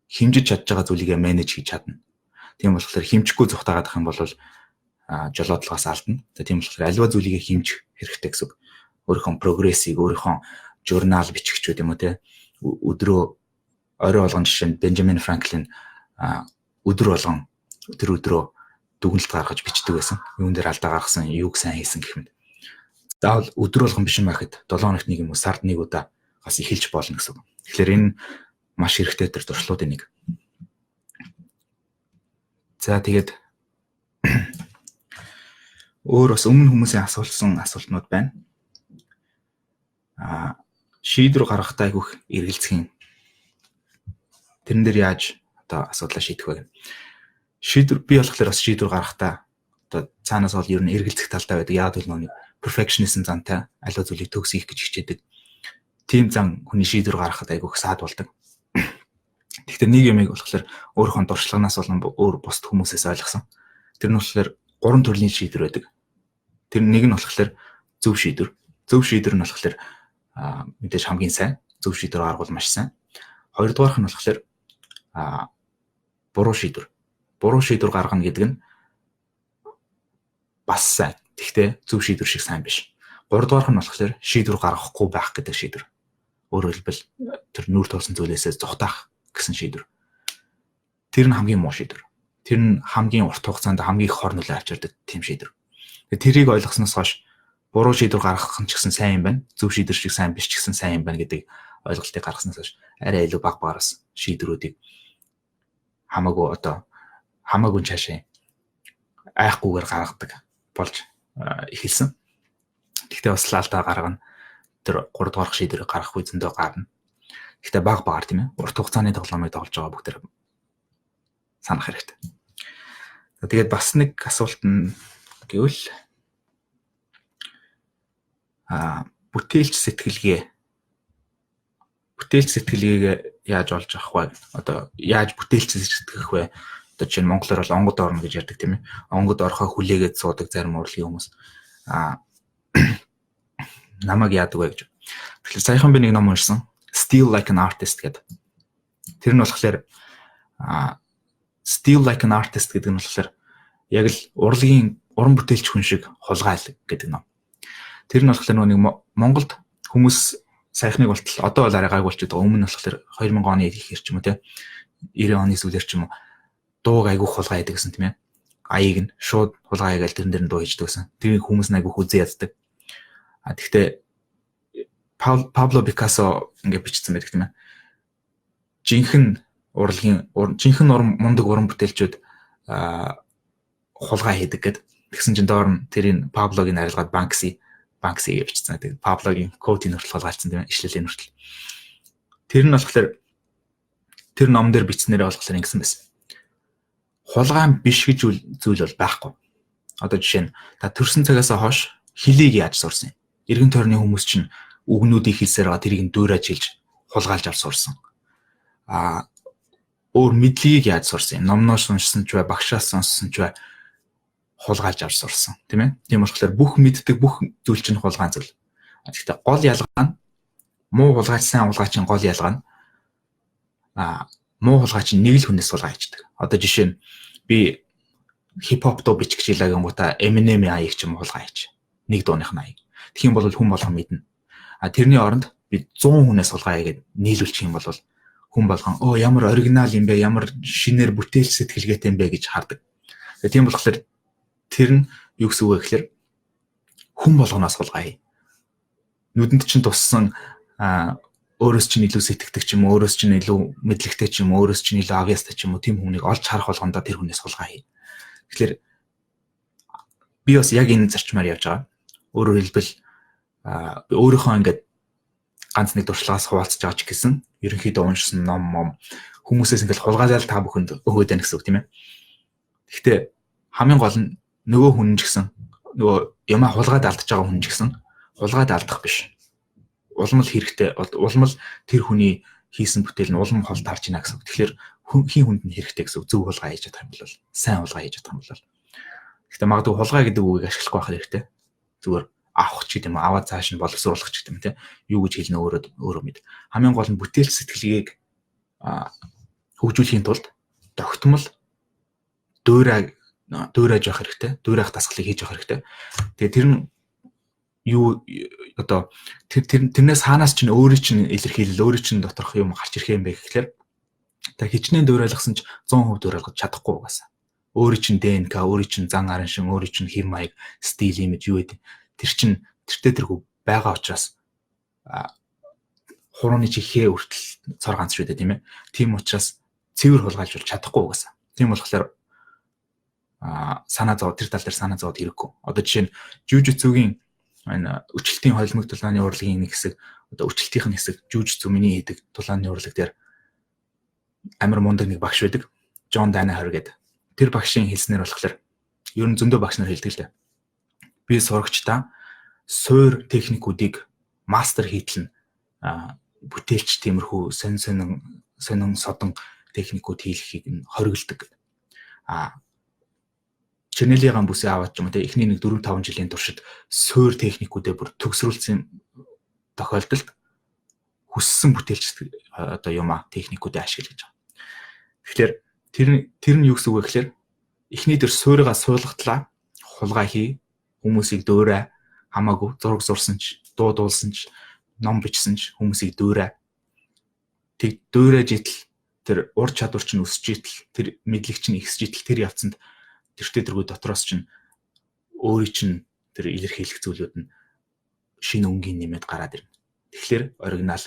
Хэмжиж чадж байгаа зүйлийг менеж хийж чадна. Тийм болохоор хэмжихгүй зүхтаагаад ах юм бол жолоодлогоос алдна. Тийм болохоор аливаа зүйлийг хэмжих хэрэгтэй гэсэн үг. Өөрийнхөө прогрессыг, өөрийнхөө журнал бичих ч юм уу те. Өдрөө орой болгон жишээ нь Бенджамин Франклин өдөр болгон тэр өдрөө дүгнэлт гаргаж бичдэг байсан. Юун дээр алдаа гаргасан, юуг сайн хийсэн гэх мэт. Заавал өдөр болгон биш юм байхад 7 хоногт нэг юм уу сард нэг удаа бас эхэлж болно гэсэн үг. Тэгэхээр энэ маш хэрэгтэй тэр туршлуудын нэг. За тэгээд өөр бас өмнө хүмүүсийн асуулсан асуултнууд байна. Шийдвэр гаргахтаа айгүйх эргэлзэх юм. Тэрэн дээр яаж одоо асуудлаа шийдэх вэ? Шийдвэр би болохоор бас шийдвэр гаргахтаа одоо цаанаас бол ер нь эргэлзэх талтай байдаг. Яагаад гэвэл нүг perfectionism зантай аливаа зүйлийг төгсгөх гэж хичээдэг. Тийм зан хүний шийдвэр гаргахад айгүйх саад болдог. Гэхдээ нэг юмыг болохоор өөрийнхөө дуршлагнаас болон өөр бусд хүмүүсээс ойлгосон. Тэр нь болохоор 3 төрлийн шийдвэр байдаг. Тэр нэг нь болохоор зөв шийдвэр. Зөв шийдвэр нь болохоор мэдээж хамгийн сайн. Зөв шийдвэр гаргавал маш сайн. Хоёрдугаарх нь болохоор буруу шийдвэр. Буруу шийдвэр гаргана гэдэг нь бас сайн. Гэхдээ зөв шийдвэр шиг сайн биш. Гуравдугаарх нь болохоор шийдвэр гаргахгүй байх гэдэг шийдвэр. Өөрөөр хэлбэл тэр нүүр тулсан зүйлээсээ зугатах гэсэн шийдвэр. Тэр нь хамгийн муу шийдвэр. Тэр нь хамгийн урт хугацаанд хамгийн их хор нөлөө авчирдаг тийм шийдвэр. Тэрийг ойлгосноос хойш буруу шийдвэр гаргах нь ч гэсэн сайн юм байна. Зөв шийдвэр шиг сайн биш ч гэсэн сайн юм байна гэдэг ойлголтыг гаргаснаас хойш арай илүү бага багараас шийдвэрүүдийг хамаагүй чаашаа айхгүйгээр гаргадаг болж эхэлсэн. Гэхдээ бас лаалтаа гаргана. Тэр 3 дугаарх шийдвэрийг гаргах үе зөндөө гарна. Гэхдээ бага багаар тийм ээ. Урт хугацааны тоглоомыг тоглож байгаа бүгд санах хэрэгтэй. Тэгээд бас нэг асуулт нь гэвэл бүтээлч сэтгэлгээг яаж олж авах вэ? Одоо яаж бүтээлч сэтгэх вэ? Одоо чинь монголоор бол онгод орно гэж ярьдаг тийм ээ. Онгод орохоо хүлээгээд суудаг зарим урлагийн хүмүүс. Намайг яадаг вэ гэж. Тэгэхээр саяхан би нэг ном уншсан. Steal like an artist гэдэг. Тэр нь болохоор Steal like an artist гэдэг нь болохоор яг л уран бүтээлч хүн шиг хулгайл гэдэг ном. Тэр нь болохоор нэг Монголд хүмүүс саяхныг болтол одоо бол арай гайг болчиход байгаа. Өмнө нь болохоор 2000 оны ихэр ч юм уу те 90 оны сүүлэр ч юм уу дууг айгүйх хулгай яадаг гэсэн тийм ээ. Аяыг нь шууд хулгай яагаад тэрэн дээр нь дуу хийдэг гэсэн. Тэрийг хүмүүс айгүйх үзээ яддаг. Тэгэхдээ Пабло Пикассо ингээд бичсэн байдаг тийм ээ. Жинхэнэ мундаг уран бүтээлчүүд хулгай хийдэг гэд. Тэгсэн чинь доор нь тэрийн Паблогийн арилгаад Банкси гэж бичсэн. Тэгээд Паблогийн кодын хүртэл хулгайлцсан тийм ээ. Ишлэлийн хүртэл. Тэр нь болохоор тэр ном дээр бичснээрээ болохоор ингэсэн байсан. Хулгай биш гэж зүйл бол байхгүй. Одоо жишээ нь та төрсэн цагаас хойш хөлийг яаж сурсан юм? Эргэн тойрны хүмүүс чинь үгнүүдийг хэлсээр байгаа тэрийг дөөрэж хэлж хулгайлж авч сурсан. Өөр мэдлэгийг яаж сурсан юм? Номноос уншсан ч бай, багшаас сонссон ч бай хулгайлж авч сурсан, тийм ээ? Тийм болохоор бүх мэддэг бүх зүйл чинь хулгайн зүйл. Гэхдээ гол ялгаа нь муу хулгайч, сайн хулгайчийн гол ялгаа нь муу хулгайч нэг л хүнээс хулгай хийдэг. Одоо жишээ нь би хип хоп дуу бичих жилээ гингуудаа Eminem аяг ч юм хулгай хийч. нэг дууных 80. Тэгэх юм бол хүн болгон мэднэ. Тэрний оронд би 100 хүнээс суулгая гэд нийлүүлчих юм бол хүн болгон ямар оригинал юм бэ, ямар шинээр бүтээлч сэтгэлгээтэй юм бэ гэж хардаг. Тийм болохоор тэр нь юу гэсэн үг вэ гэхээр хүн болгоноос суулгая. Нүдэнд чинь туссан өөрөөс чинь илүү сэтгэдэг ч юм уу, өөрөөс чинь илүү мэдлэгтэй ч юм уу, өөрөөс чинь илүү авьяастай ч юм уу, тийм хүнийг олж харах болгондоо тэр хүнээс суулгая. Тэгэхээр би бас яг энэ зарчмаар явж байгаа. Өөрөөр хэлбэл өөрийнхөө ингээд ганц нэг туршлагаас хуваалцаж байгаа ч гэсэн ерөнхийдөө уншсан ном хүмүүсээс ингээд хулгайлал та бүхэнд өгөөд байна гэсэн үг тийм ээ. Гэхдээ хамгийн гол нь нөгөө хүн ч гэсэн нөгөө ямаа хулгайд алдаж байгаа хүн ч гэсэн хулгайд алдах биш. Улам л хэрэгтэй, улам л тэр хүний хийсэн бүтээл нь улам холд харж байна гэсэн үг. Тэгэхээр хин хүнд нь хэрэгтэй гэсэн үг. Зөв хулгай хийж чадах юм бол сайн хулгай хийж чадах юм бол. Гэхдээ магадгүй хулгай гэдэг үгийг ашиглахгүй байх хэрэгтэй. Зүгээр авах ч гэдэм аваад цааш нь боловсруулах ч гэдэм тийм юу гэж хэлнэ өөрөө мэд. Хамгийн гол нь бүтээл сэтгэлгээг хөгжүүлэхийн тулд тогтмол дуурайж явах хэрэгтэй. Дуурайх дасгалыг хийж явах хэрэгтэй. Тэгээ тэр нь юу одоо тэрнээс хаанаас ч өөрийн чинь илэрхийлэл, өөрийн чинь доторх юм гарч ирэх юм бэ гэхлээр та хичнээн дуурайлгасан ч 100% дуурайлгаж чадахгүй угаасаа. Өөрийн чинь ДНК, өөрийн чинь зан арын шин, өөрийн чинь хэм маяг, стил имиж юу гэдэг. Тэр чинь тэртээ тэргүй байгаа учраас хурууны чихээ хүртэл цор ганц шүү дээ тийм ээ. Тийм учраас цэвэр хулгайлж бол чадахгүй угаасаа. Тийм болохоор санаа зовоод тэр тал дээр санаа зовоод хэрэггүй. Одоо жишээ нь жүжицүгийн энэ өчлөлтийн холимог дулааны урлагийн нэг хэсэг, одоо өчлөлтийн хэсэг жүжицү миний хийдэг дулааны урлаг дээр амар мундаг нэг багш байдаг. Джон Данахер гэдэг. Тэр багшийн хэлснээр болохоор ер нь зөндөө багш нар хэлдэг л дээ. Би сурагчдаа суур техникүүдийг мастер хийтэл нь бүтээлч тиймэрхүү сонин содон техникүүд хийхийг нь хориглодог. Чернелийн бүсээ аваад ч юм уу те эхний нэг 4-5 жилийн туршид суур техникүүдээ бүр төгсрүүлсэн тохиолдолд хүссэн бүтээлч одоо техникүүдээ ашиглаж байгаа. Тэгэхээр тэр нь юу гэсэн үг вэ гэхээр эхний тэр суурьгаа суулгатлаа, хулгай хий, хүмүүсийг дөөрэ хамаагүй зураг зурсан ч, дуу дуулсан ч, ном бичсэн ч хүмүүсийг дөөрэ. Тэг дөөрэж идэл тэр ур чадвар чинь өсөж идэл, тэр мэдлэг чинь ихсэж идэл тэр явцанд тэртээ тэргүй дотроос чинь өөрийн чинь тэр илэрхийлэх зүйлүүд нь шинэ өнгийн нэмээд гараад ирнэ. Тэгэхээр оригинал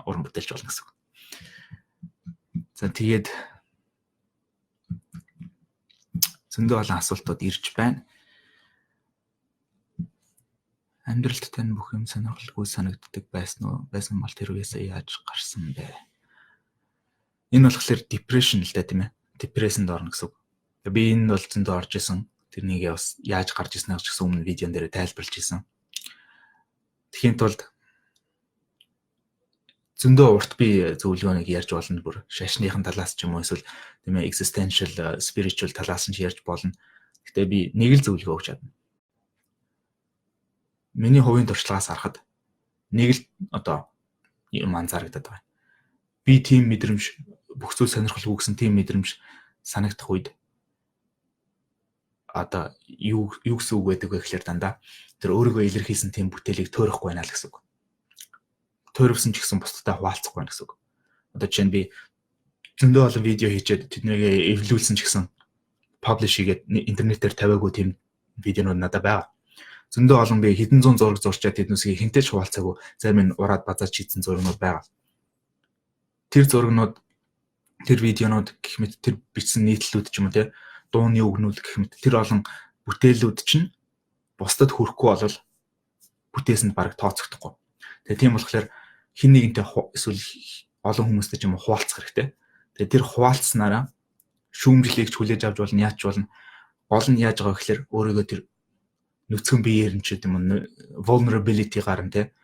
уран бүтээлч болно гэсэн үг. За тэгээд зөндөө олон асуултууд ирж байна. Амьдралд тань бүх юм сонирхолгүй санагддаг байсан бол тэр үеэсээ яаж гарсан бэ? Энэ болохоор depression л да тийм ээ. Депрессэнд орно гэсэн үг. Би энэ бол зөндөө орж исэн. Тэрнийг бас яаж гарч ирсэн гэж гэсэн өмнө видеон дээр тайлбарлаж исэн. Тэхийн тулд зөндөө урт би зөвлөгөөнийг ярьж болно бүр шашныхын талаас ч юм уу эсвэл тийм ээ existential spiritual талаас нь ярьж болно. Гэтэ би нэг л зөвлөгөө өгч чадна. Миний хувийн туршлагаас харахад нэг л одоо юм анзаарагдаад байна. Би тийм мэдрэмж бүх зүйл сонирхолгүй гэсэн тийм мэдрэмж санагдах үед одоо юу гэсэн үг байдаг вэ гэхээр дандаа тэр өөрийгөө илэрхийлсэн тийм бүтээлийг төөрөхгүй байна л гэсэн үг. Төөрөвсөн ч гэсэн бусдтай хуваалцахгүй байна гэсэн үг. Одоо жишээ нь би зөндөө олон видео хийчихэд тэднийг эвлүүлсэн ч гэсэн publish хийгээд интернетээр тавиагүй тийм видеонууд надад байгаа. Зөндөө олон би хэдэн зуун зураг зурчаад тэднүүсийг хинтээ ч хуваалцаагүй зарим нь ураад базаж хийсэн зурагнууд байгаа. Тэр зурагнууд, тэр видеонууд гэх мэт тэр бичсэн нийтлүүд ч юм уу те дууны үгнүүд гэх мэт тэр олон бүтээлүүд чинь бусдад хүрэхгүй болол бүтээсэнд бараг тооцогдохгүй. Тэгээ тийм болохоор хин нэгнтэй эсвэл олон хүмүүстэй ч юм уу хуваалцах хэрэгтэй. Тэгээ тэр хуваалцснараа шүүмжлэлийг хүлээж авч болно, яач болно. Гол нь яаж байгаа гэхээр өөрийгөө тэр нүцгэн биеэр нь ч гэдэг юм vulnerability гарan те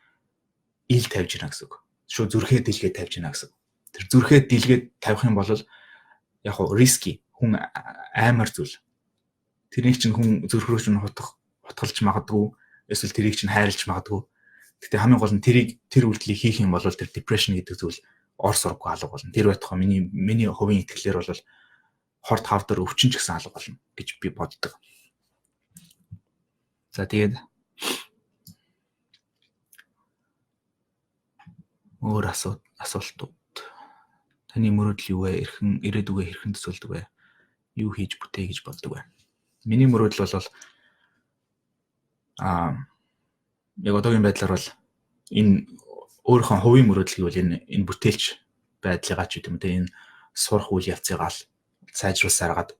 ил тавьж гинэ гэсэн үг. Шууд зүрхээ дэлгээд тавьж гинэ гэсэн. Тэр зүрхээ дэлгээд тавих юм бол яг хуу risky хүн аймар зүйл. Тэрийг чинь хүн зүрх рүү чинь хутгалж магадгүй, эсвэл тэрийг чинь хайрлж магадгүй. Гэхдээ хамгийн гол нь тэр үйлдэлийг хийх юм бол тэр depression гэдэг зүйл ор сургахгүй алга болно. Тэр байтугай миний хувийн итгэлээр бол хорт хавдар өвчин ч гэсэн алга болно гэж би боддог. За тэгээд Өөр асуултууд. Таны мөрөөдөл юу вэ? Ирээдүгөө хэрхэн төсөөлдөг вэ? Юу хийж бүтээ гэж боддог вэ? Миний мөрөөдөл бол яг одоогийн байдлаар бол энэ өөрийнхөө хувийн мөрөөдөл гэвэл энэ бүтээлч байдлыгаа ч гэдэг юм те энэ сурах үйл явцыгаа л сайжруулсараад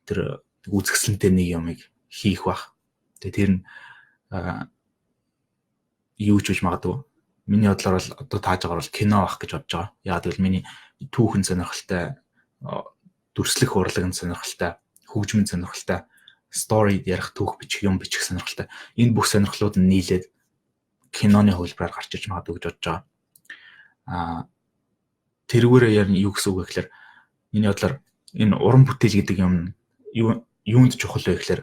тэр үзэсгэлэнтэй нэг юмыг хийх бах. Тэгээ тэр нь юу ч үж магадгүй. Миний бодлоор бол одоо тааж байгаа бол кино бах гэж бодож байгаа. Яг гэвэл миний түүхэн сонирхолтой, дүрслэх урлаг нь сонирхолтой, хөгжмөн сонирхолтой, story ярих түүх бичих юм бичих сонирхолтой. Энэ бүх сонирхлууд нь нийлээд киноны хөлбраар гарч иж магадгүй гэж бодож байгаа. Тэрүүгээр ярина юу гэсэн үг вэ гэхээр миний бодлоор энэ уран бүтээл гэдэг юм юунд чухал вэ гэхээр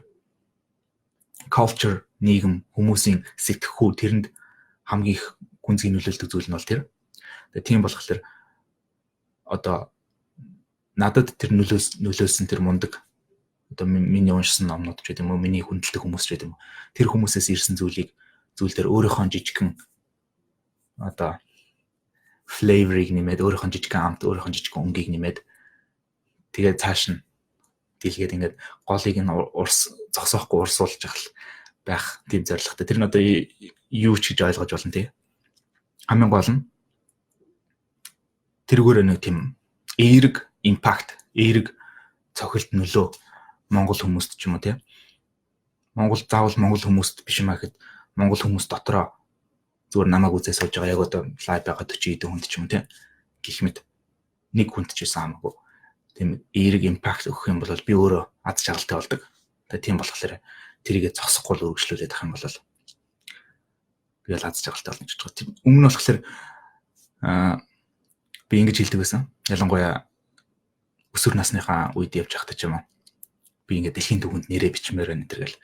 culture, нийгэм, хүмүүсийн сэтгэхүй тэрэнд хамгийн их гүнзгий нөлөөлдөг зүйл нь бол тэр. Тэгээ тийм болохоор одоо надад тэр нөлөөлсөн тэр мундаг одоо миний уншсан номнууд ч гэдэг юм уу, миний хүндэлдэг хүмүүс ч гэдэг юм уу, тэр хүмүүсээс ирсэн зүйл дээр өөрийнхөө жижигхэн одоо flavor-ыг нэмээд, өөрийнхөө жижигхэн амт, өөрийнхөө жижигхэн өнгийг нэмээд тэгээд цааш нь дэлгээд ингээд голыг нь зогсоохгүй урсуулж байх тийм зорилготой. Тэр нь одоо юу ч гэж ойлгож болно тий. Хамгийн гол нь тэргээр нэг тийм эерэг импакт, эерэг цохилт нөлөө Монгол хүмүүст ч юм уу тий. Заавал Монгол хүмүүст биш юм ахэд Монгол хүмүүс дотроо зүгээр намайг үзээ сууж байгаа яг одоо лайв байгаа 40 хэдэн хүнд ч юм уу тий. Гэх мэт нэг хүнд ч байсан хамаагүй. Тийм эерэг импакт өгөх юм бол би өөрөө аз жаргалтай болдог. Тэгээ тийм болохоор тэрийгэ зогсохгүй л үргэлжлүүлээд ах юм бол би л аз жаргалтай болно гэж боддог. Тийм өмнө нь болохоор би ингэж хэлдэг байсан. Ялангуяа өсвөр насныхаа үед явж байхдаа ч юм уу. Би ингэ дэлхийн түвшинд нэрээ бичмээр байна гэл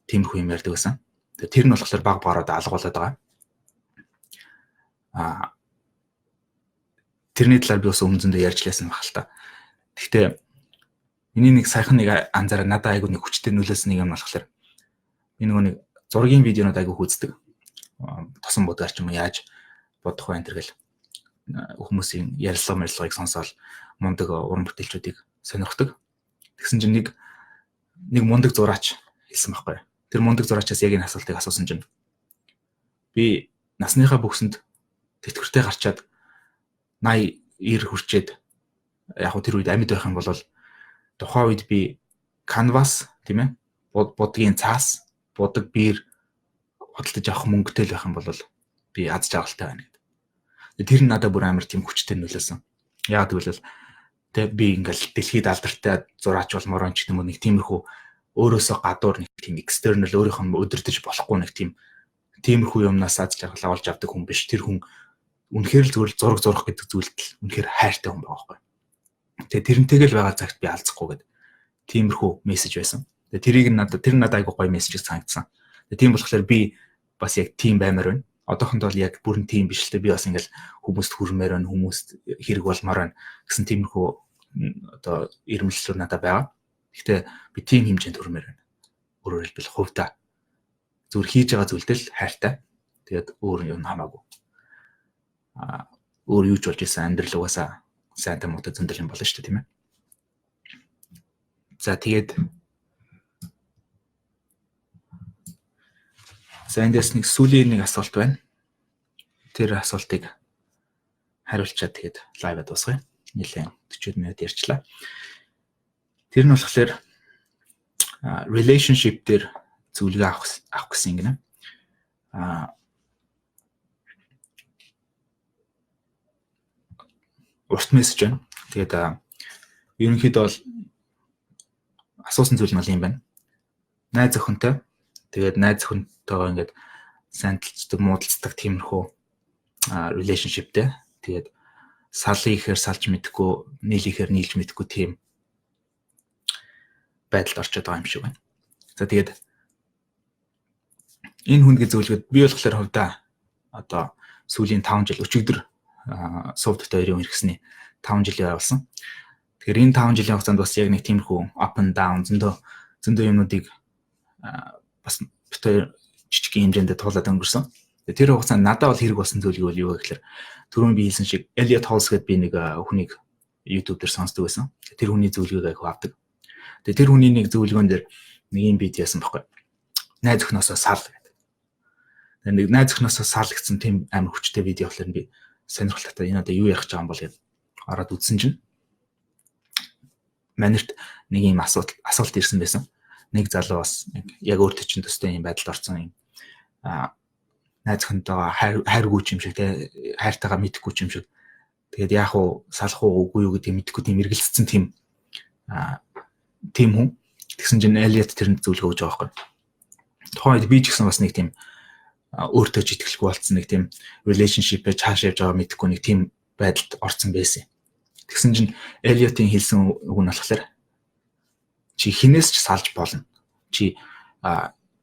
тиймэрхүү юм ярьдаг байсан. Тэгээ тэр нь болохоор баг багаараа алга болоод байгаа. Тэрний талаар би бас өмнө зөндөө ярьж лээсэн баг л та. Гэхдээ миний нэг саяхан нэг анзаараа надад айгүй нэг хүчтэй нөлөөлсөн нэг юм болохоор би нөгөө нэг зургийн видеонууд айгүй үздэг. Тосон бодгаар ч юм уу яаж бодох вэ энэ гэл хүмүүсийн ярилцлагыг сонсоод мундаг уран бүтээлчүүдийг сонирхдаг. Тэгсэн чинь нэг мундаг зураач хэлсэн байхгүй. Тэр мундаг зураачаас яг энэ асуултыг асуусан чинь би насныхаа бүхсэнд тэтгэвртэй гарчаад 80 90 хүрчээд яг хөө тэр үед амьд байх юм бол тухайн үед би canvas тийм ээ будгийн цаас будаг биер хөдөлж авах мөнгөтэй л байх юм бол би аз жаргалтай байна гэдэг. Тэр нь надад бүр амар тийм хүчтэй нөлөөсөн. Яг тэгвэл тэг би ингээл дэлхийд алдартай зураач болмоор ч юм уу нэг тиймэрхүү өөрөөсөө гадуур нэг тийм external өөрийнхөө өдөртөж болохгүй нэг тиймэрхүү юмнаас аз жаргал авалж авдаг хүн биш. Тэр хүн үнэхээр л зүгээр зураг зурах гэдэг зүйлд л үнэхээр хайртай хүн байгаа байхгүй. Тэгээ тэрнтэйгэл байгаа цагт би алцахгүй гэдэг тиймэрхүү мессеж байсан. Тэгээ тэр надад айгүй гоё мессеж санагдсан. Тэгээ тийм болохоор би бас яг тийм баймаар байна. Одоохонд бол яг бүрэн тийм биш л дээ. Би бас ингээл хүмүүст хүрмээр байна, хүмүүст хэрэг болмоор байна гэсэн тиймэрхүү одоо ирмэлслүүд надад байгаа. Гэхдээ би тийм хэмжээнд хүрмээр байна. Өөрөөр хэлбэл хувьдаа зүгээр хийж байгаа зүйлдээ л хайртай. Тэгээд өөр юм хамаагүй. Өөр юу ч болж исэн амьдрал угаасаа сайн тамуутай зөндөл юм болно шүү дээ, тийм ээ. За тэгээд эндээс нэг сүүлийн нэг асуулт байна. Тэр асуултыг хариулчаад тэгээд лайв дуусгая. Нилээн 40 минут ярьчлаа. Тэр нь болохоор relationship дээр зөвлөгөө авах гэсэн гинэ. Урт мессеж байна. Тэгээд ерөнхийдөө бол асуусан зүйл нь бол юм байна. Найз охинтой. Тэгээд найз охинтойгоо ингээд сайн талцдаг, муудалцдаг тиймэрхүү relationshipтэй. Тэгээд салын ихээр салж мэдэхгүй, нийлэхээр нийлж мэдэхгүй тийм байдалд орчод байгаа юм шиг байна. За тэгээд энэ хүнгийн зөвлөгөөд би болохоор хувьдаа одоо сүүлийн 5 жил өчигдөр софттой хоёрын хэрэгсний 5 жилийн явуулсан. Тэгэхээр энэ 5 жилийн хугацаанд бас яг нэг тиймэрхүү up and down зөндөө юмнуудыг бас битээр жижиг хэмжээнд туулаад өнгөрсөн. Тэр хугацаанд надад бол хэрэг болсон зүйл юу вэ гэхээр түрүүн би хэлсэн шиг Elliot Halls гэдэг би нэг хүнийг YouTube дээр сонсдог байсан. Тэр хүний зөвлөгөөг айх авдаг. Тэгээ тэр хүний нэг зөвлөгөөн дээр нэг юм бит яасан байхгүй. Найз өхнөөсөө сал гэдэг. Тэгээ нэг найз өхнөөсөө сарлагдсан тийм амар хүчтэй видео болохоор би сонирхолтой энэ одоо юу ярих гэж байгаа юм бол гэдэг ороод үзсэн чинь манайд нэг юм асуулт ирсэн байсан. Нэг залуу бас яг өөртөө чинь төстэй юм байдалд орсон юм найз өхөнтэйгээ хайргүй юм шиг те хайртайгаа мэдэхгүй юм шиг тэгээд яах вэ салах уу үгүй юу гэдэг мэдэхгүй тийм эргэлзсэн тийм хүн тэгсэн чинь Elliot тэрэнд зөвлөгөө өгж байгаа байхгүй. Тухайн үед би ч гэсэн бас нэг тийм өөртөө ч итгэлгүй болсон нэг тийм relationship-ээ цааш явж байгаа мэдэхгүй нэг тийм байдалд орсон байсан. Тэгсэн чинь Elliot-ийн хэлсэн үг нь болохоор чи хинээс ч салж болно. Чи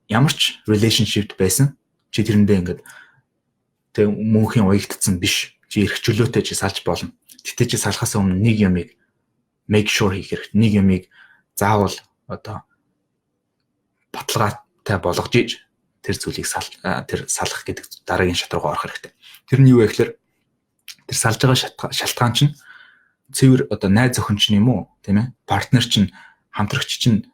ямар ч relationship байсан чи тэрэндээ ингээд тэг мөнхийн уягдсан биш. Чи эрх чөлөөтэй чи салж болно. Гэтэ чи салахаас өмнө нэг юмыг make sure хийх хэрэгтэй. Нэг юмыг заавал одоо баталгаатай болгож ийж тэр зүйлийг тэр салах гэдэг дараагийн шат руу орох хэрэгтэй. Тэр нь юу вэ гэхээр тэр салж байгаа шалтгаан чинь цэвэр одоо найз охин ч юм уу тийм ээ партнер чинь хамтрагчийн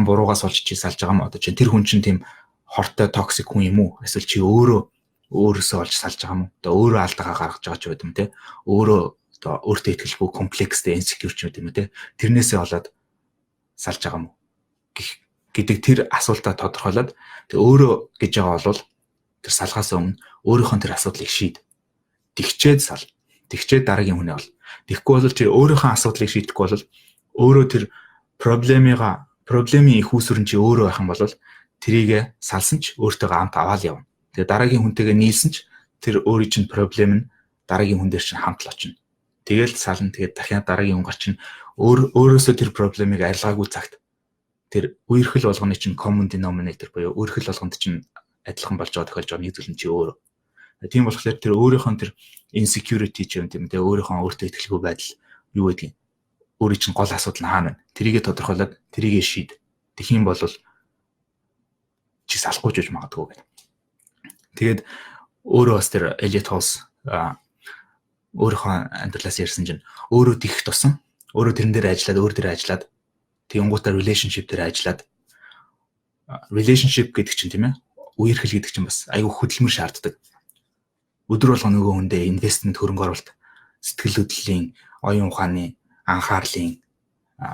буруугаас олж чи салж байгаа юм одоо чи тэр хүн чинь тийм хортой токсик хүн юм уу эсвэл чи өөрөөсөө олж салж байгаа юм уу одоо өөрөө алдагаа гаргаж байгаа ч байд юм те өөрөө одоо өөртөө итгэлгүй комплекстэй инсекюр ч байд юм те тэрнээсээ болоод салж байгаа юм уу гэдэг тэр асуултаа тодорхойлоод тэг өөрөө гэж байгаа бол тэр салгаас өмнө өөрийнхөө тэр асуудлыг шийд тэгчээд сал тэгчээд дараагийн хүнээ бол тэгэхгүй бол чи өөрийнхөө асуудлыг шийдэхгүй бол өөрөө тэр проблемийн их үүсвэр нь чи өөрөө байх юм бол тэрийг салсан ч өөртөө хамт аваад явна. Тэгээ дараагийн хүнтэйгээ нийлсэн ч тэр өөрийн чинь проблем нь дараагийн хүн дээр чинь хамт л очино. Тэгэл сална тэгээд дахиад дараагийн хүн гарчин өөрөөсөө тэр проблемыг арилгаагүй цагт тэр үерхэл болгоны чинь common denominator буюу үерхэл болгонд чинь адилхан болж байгаа тохиолж байгаа нэг зүйл нь чи өөрөө. Тийм болохоор тэр өөрийнхөө тэр insecurity ч юм тийм тэгээ өөрийнхөө өөртөө итгэлгүй байдал юу гэдгийг өөрийн чинь гол асуудал нь хаана вэ? Тэрийгэ тодорхойлоод тэрийгэ шийд. Тэгэх юм бол чи салахгүй ч гэж магадгүй гэдэг. Тэгээд өөрөө бас тэр Elliot Halls өөрийнхөө амьдралаас ярьсан чинь өөрөө тэгэх тусам өөрөө тэрэн дээр ажиллаад тэгэнгუутаа relationship дээр ажиллаад relationship гэдэг чинь тийм ээ үерхэл гэдэг чинь бас айгүй хөдөлмөр шаарддаг. Өдөр болгоо нөгөө хүндээ investment хөрөнгө оруулалт сэтгэл хөдлөлийн оюун ухааны анхаарлын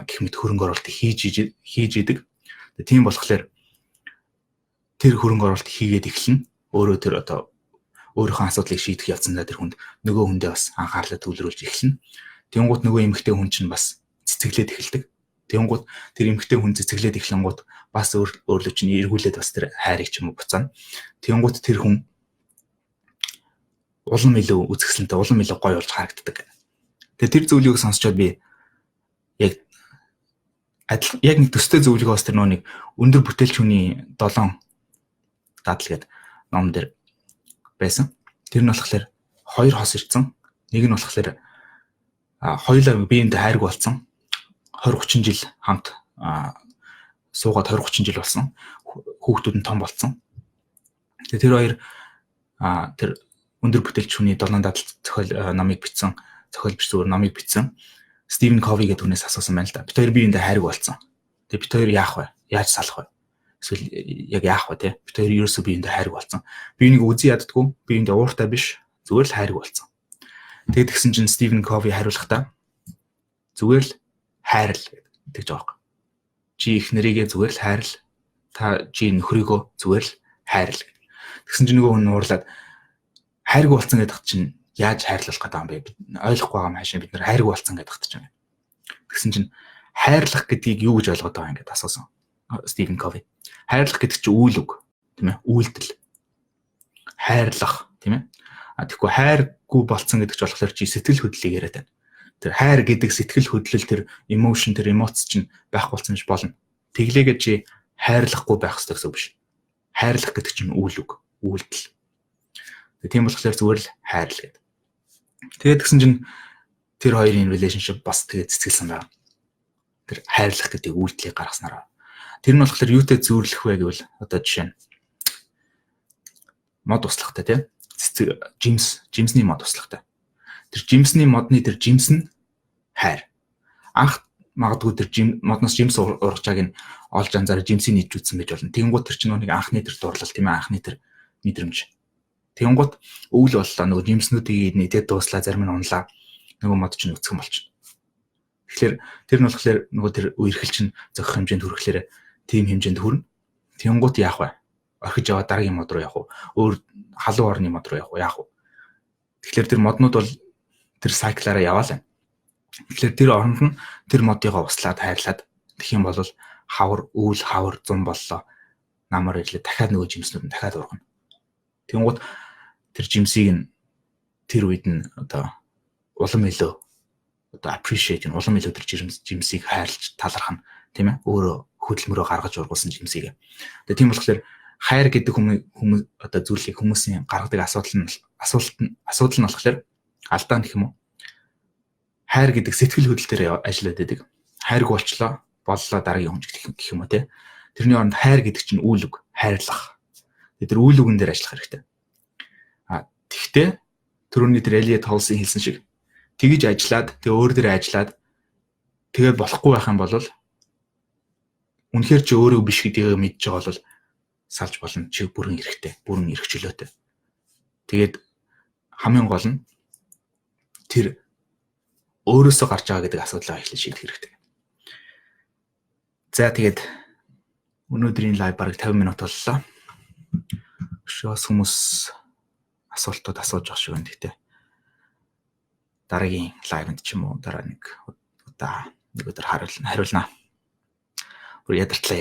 гэх мэт хөрөнгө оруулалт хийж идэг. Тийм болохоор тэр хөрөнгө оруулалт хийгээд эхэлнэ. Өөрөө тэр одоо өөрийнхөө асуудлыг шийдэх явцдаа тэр хүнд нөгөө хүндээ бас анхаарлаа төвлөрүүлж эхэлнэ. Тэнгуут нөгөө эмэгтэй хүн чинь бас цэцэглээд эхэлдэг. Тэнгуут тэр эмэгтэй хүн цэцэглээд эхлэнгуут бас өөрлөө чинь эргүүлээд бас тэр хайрыг ч юм уу буцаана. Тэнгуут тэр хүн улам илүү үзэсгэлэнтэй улам илүү гоё болж харагддаг. Тэгээ тэр зөвлөгөөг сонсчоод би яг нэг төстэй зөвлөгөө бас тэр нэг өндөр бүтээлч хүний 7 дадал гэдэг ном дээр байсан. Тэр нь болохоор 2 хос ирсэн. Нэг нь болохоор хоёулаа биеиндээ хайрг болсон. 20-30 жил хамт суугаад 20-30 жил болсон. Хүүхдүүд нь том болсон. Тэгээ тэр хоёр тэр өндөр бүтээлч хүний 7 дадал номыг бичсэн. Зохиолч зүгээр номыг бичсэн. Стивен Кови гэдэг хүнээс асуусан байна л да. Бид хоёр биеиндээ хайрг болсон. Тэгээ бид хоёр яах вэ? Яаж салах вэ? Эсвэл яг яах вэ те? Бид хоёр ерөөсөө биеиндээ хайрг болсон. Би нэг үзий яддаггүй. Биеиндээ ууртай биш. Зүгээр л хайрг болсон. Тэгээд тэгсэн чинь Стивен Кови хариулахдаа зүгээр л хайрл гэдэг жаахгүй. Чи их нэрийгээ зүгээр л хайрл. Та чи нөхрийгөө зүгээр л хайрл. Тэгсэн чинь нөгөө хүн уурлаад хайрг болсон гэдэг чинь яаж хайрлах гэдэг юм бэ? Ойлгохгүй байгаа юм хаашаа бид нэр хайрг болсон гэдэг чинь. Тэгсэн чинь хайрлах гэдгийг юу гэж ойлгоод байгаа юм гэдээ асуусан. Стивен Кови. Хайрлах гэдэг чинь үйл үг, тийм ээ? Үйлдэл. Хайрлах, тийм ээ? Тэгэхгүй хайргүй болцсон гэдэг чинь болохоор чи сэтгэл хөдлөлийг яриад байна. Тэр хайр гэдэг сэтгэл хөдлөл тэр emotion тэр эмоц чинь байхгүй болсон биш болно. Тэглээгээ чи хайрлахгүй байх хэрэгтэй гэсэн үг биш. Хайрлах гэдэг чинь үйл үг, үйлдэл. Тийм болохоор зүгээр л хайрл гэдэг. Тэгээд тэгсэн чинь тэр хоёрын relationship бас тэгээд цэцгэлсэн байна. Тэр хайрлах гэдэг үйлдэлийг гаргаснараа. Тэр нь болохоор юутай зөөрлөх вэ гэвэл одоо жишээ нь мод туслахтай тийм. Жимсний мод туслахтай. Тэр жимсний модны тэр жимс нь хайр. Анх магадгүй тэр модноос жимс урагчааг нь олж анзаараа жимсийг нийцүүлсэн байж болно. Тэгэнгუთ тэр чинь нэг анхны тэр дурлал тийм ээ, анхны тэр мэдрэмж. Тэгэнгუთ өвөл боллоо, нөгөө жимснүүдийг нийтээд дууслаа, зарим нь унлаа. Нөгөө мод чинь үцгэн болчихно. Тэгэхээр тэр нь болохоор нөгөө тэр үерхэл чинь зохих хэмжээнд хүрэхлээр тийм хэмжээнд хүрнэ. Тэгэнгუთ яах вэ? Орхиж яваа дараагийн мод руу явах уу? Өөр халуун орны мод руу явах уу? Яах вэ? Тэгэхээр тэр моднууд бол тэр сайклаараа яваалаа. Тэгэхээр тэр оронд нь тэр модыгоо услаад хайрлаад тэгэх юм бол хавар, өвөл, хавар, зам боллоо. Намар ирлээ дахиад нөгөө жимснүүд нь дахиад ургана. Тэгэнгუთ тэр жимсийг нь тэр үед нь одоо улам илүү одоо appreciate нь улам илүү тэр жимсийг хайрлаж талархна, тийм ээ? Өөрөө хөдөлмөрөө гаргаж ургуулсан жимсийг. Тэгээ тийм болохоор хайр гэдэг хүмүүс одоо зүйлийг хүмүүсийн гаргадаг асуудал нь болохоор алдаа гэх юм уу? Хайр гэдэг сэтгэл хөдлөл дээр ажиллаад байдаг. Хайрг болчлоо, боллоо дараагийн хүн гэх юм уу те. Тэрний оронд хайр гэдэг чинь үйл үг, хайрлах. Тэр үйл үгэн дээр ажиллах хэрэгтэй. Тэгвэл түрүүний тэр Элиот Холсын хэлсэн шиг тэгж ажиллаад, тэгээ өөр дээрээ ажиллаад тэгээд болохгүй байх юм бол үнэхээр чи өөрөө биш гэдгийг мэдж байгаа бол салж болно. Чи бүрэн эрэхтэй, бүрэн эрх чөлөөтэй. Тэгээд хамгийн гол нь тэр өөрөөсөө гарч байгаа гэдэг асуудлаа эхлэж шийдэх хэрэгтэй. За тэгээд өнөөдрийн лайв бараг 50 минут боллоо. Өшөөс хүмүүс асуултууд асууж байгаа шиг байна гэхдээ дараагийн лайвд ч юм уу дараа нэг удаа нэг өдөр хариулна. Бүр ядарчлаа.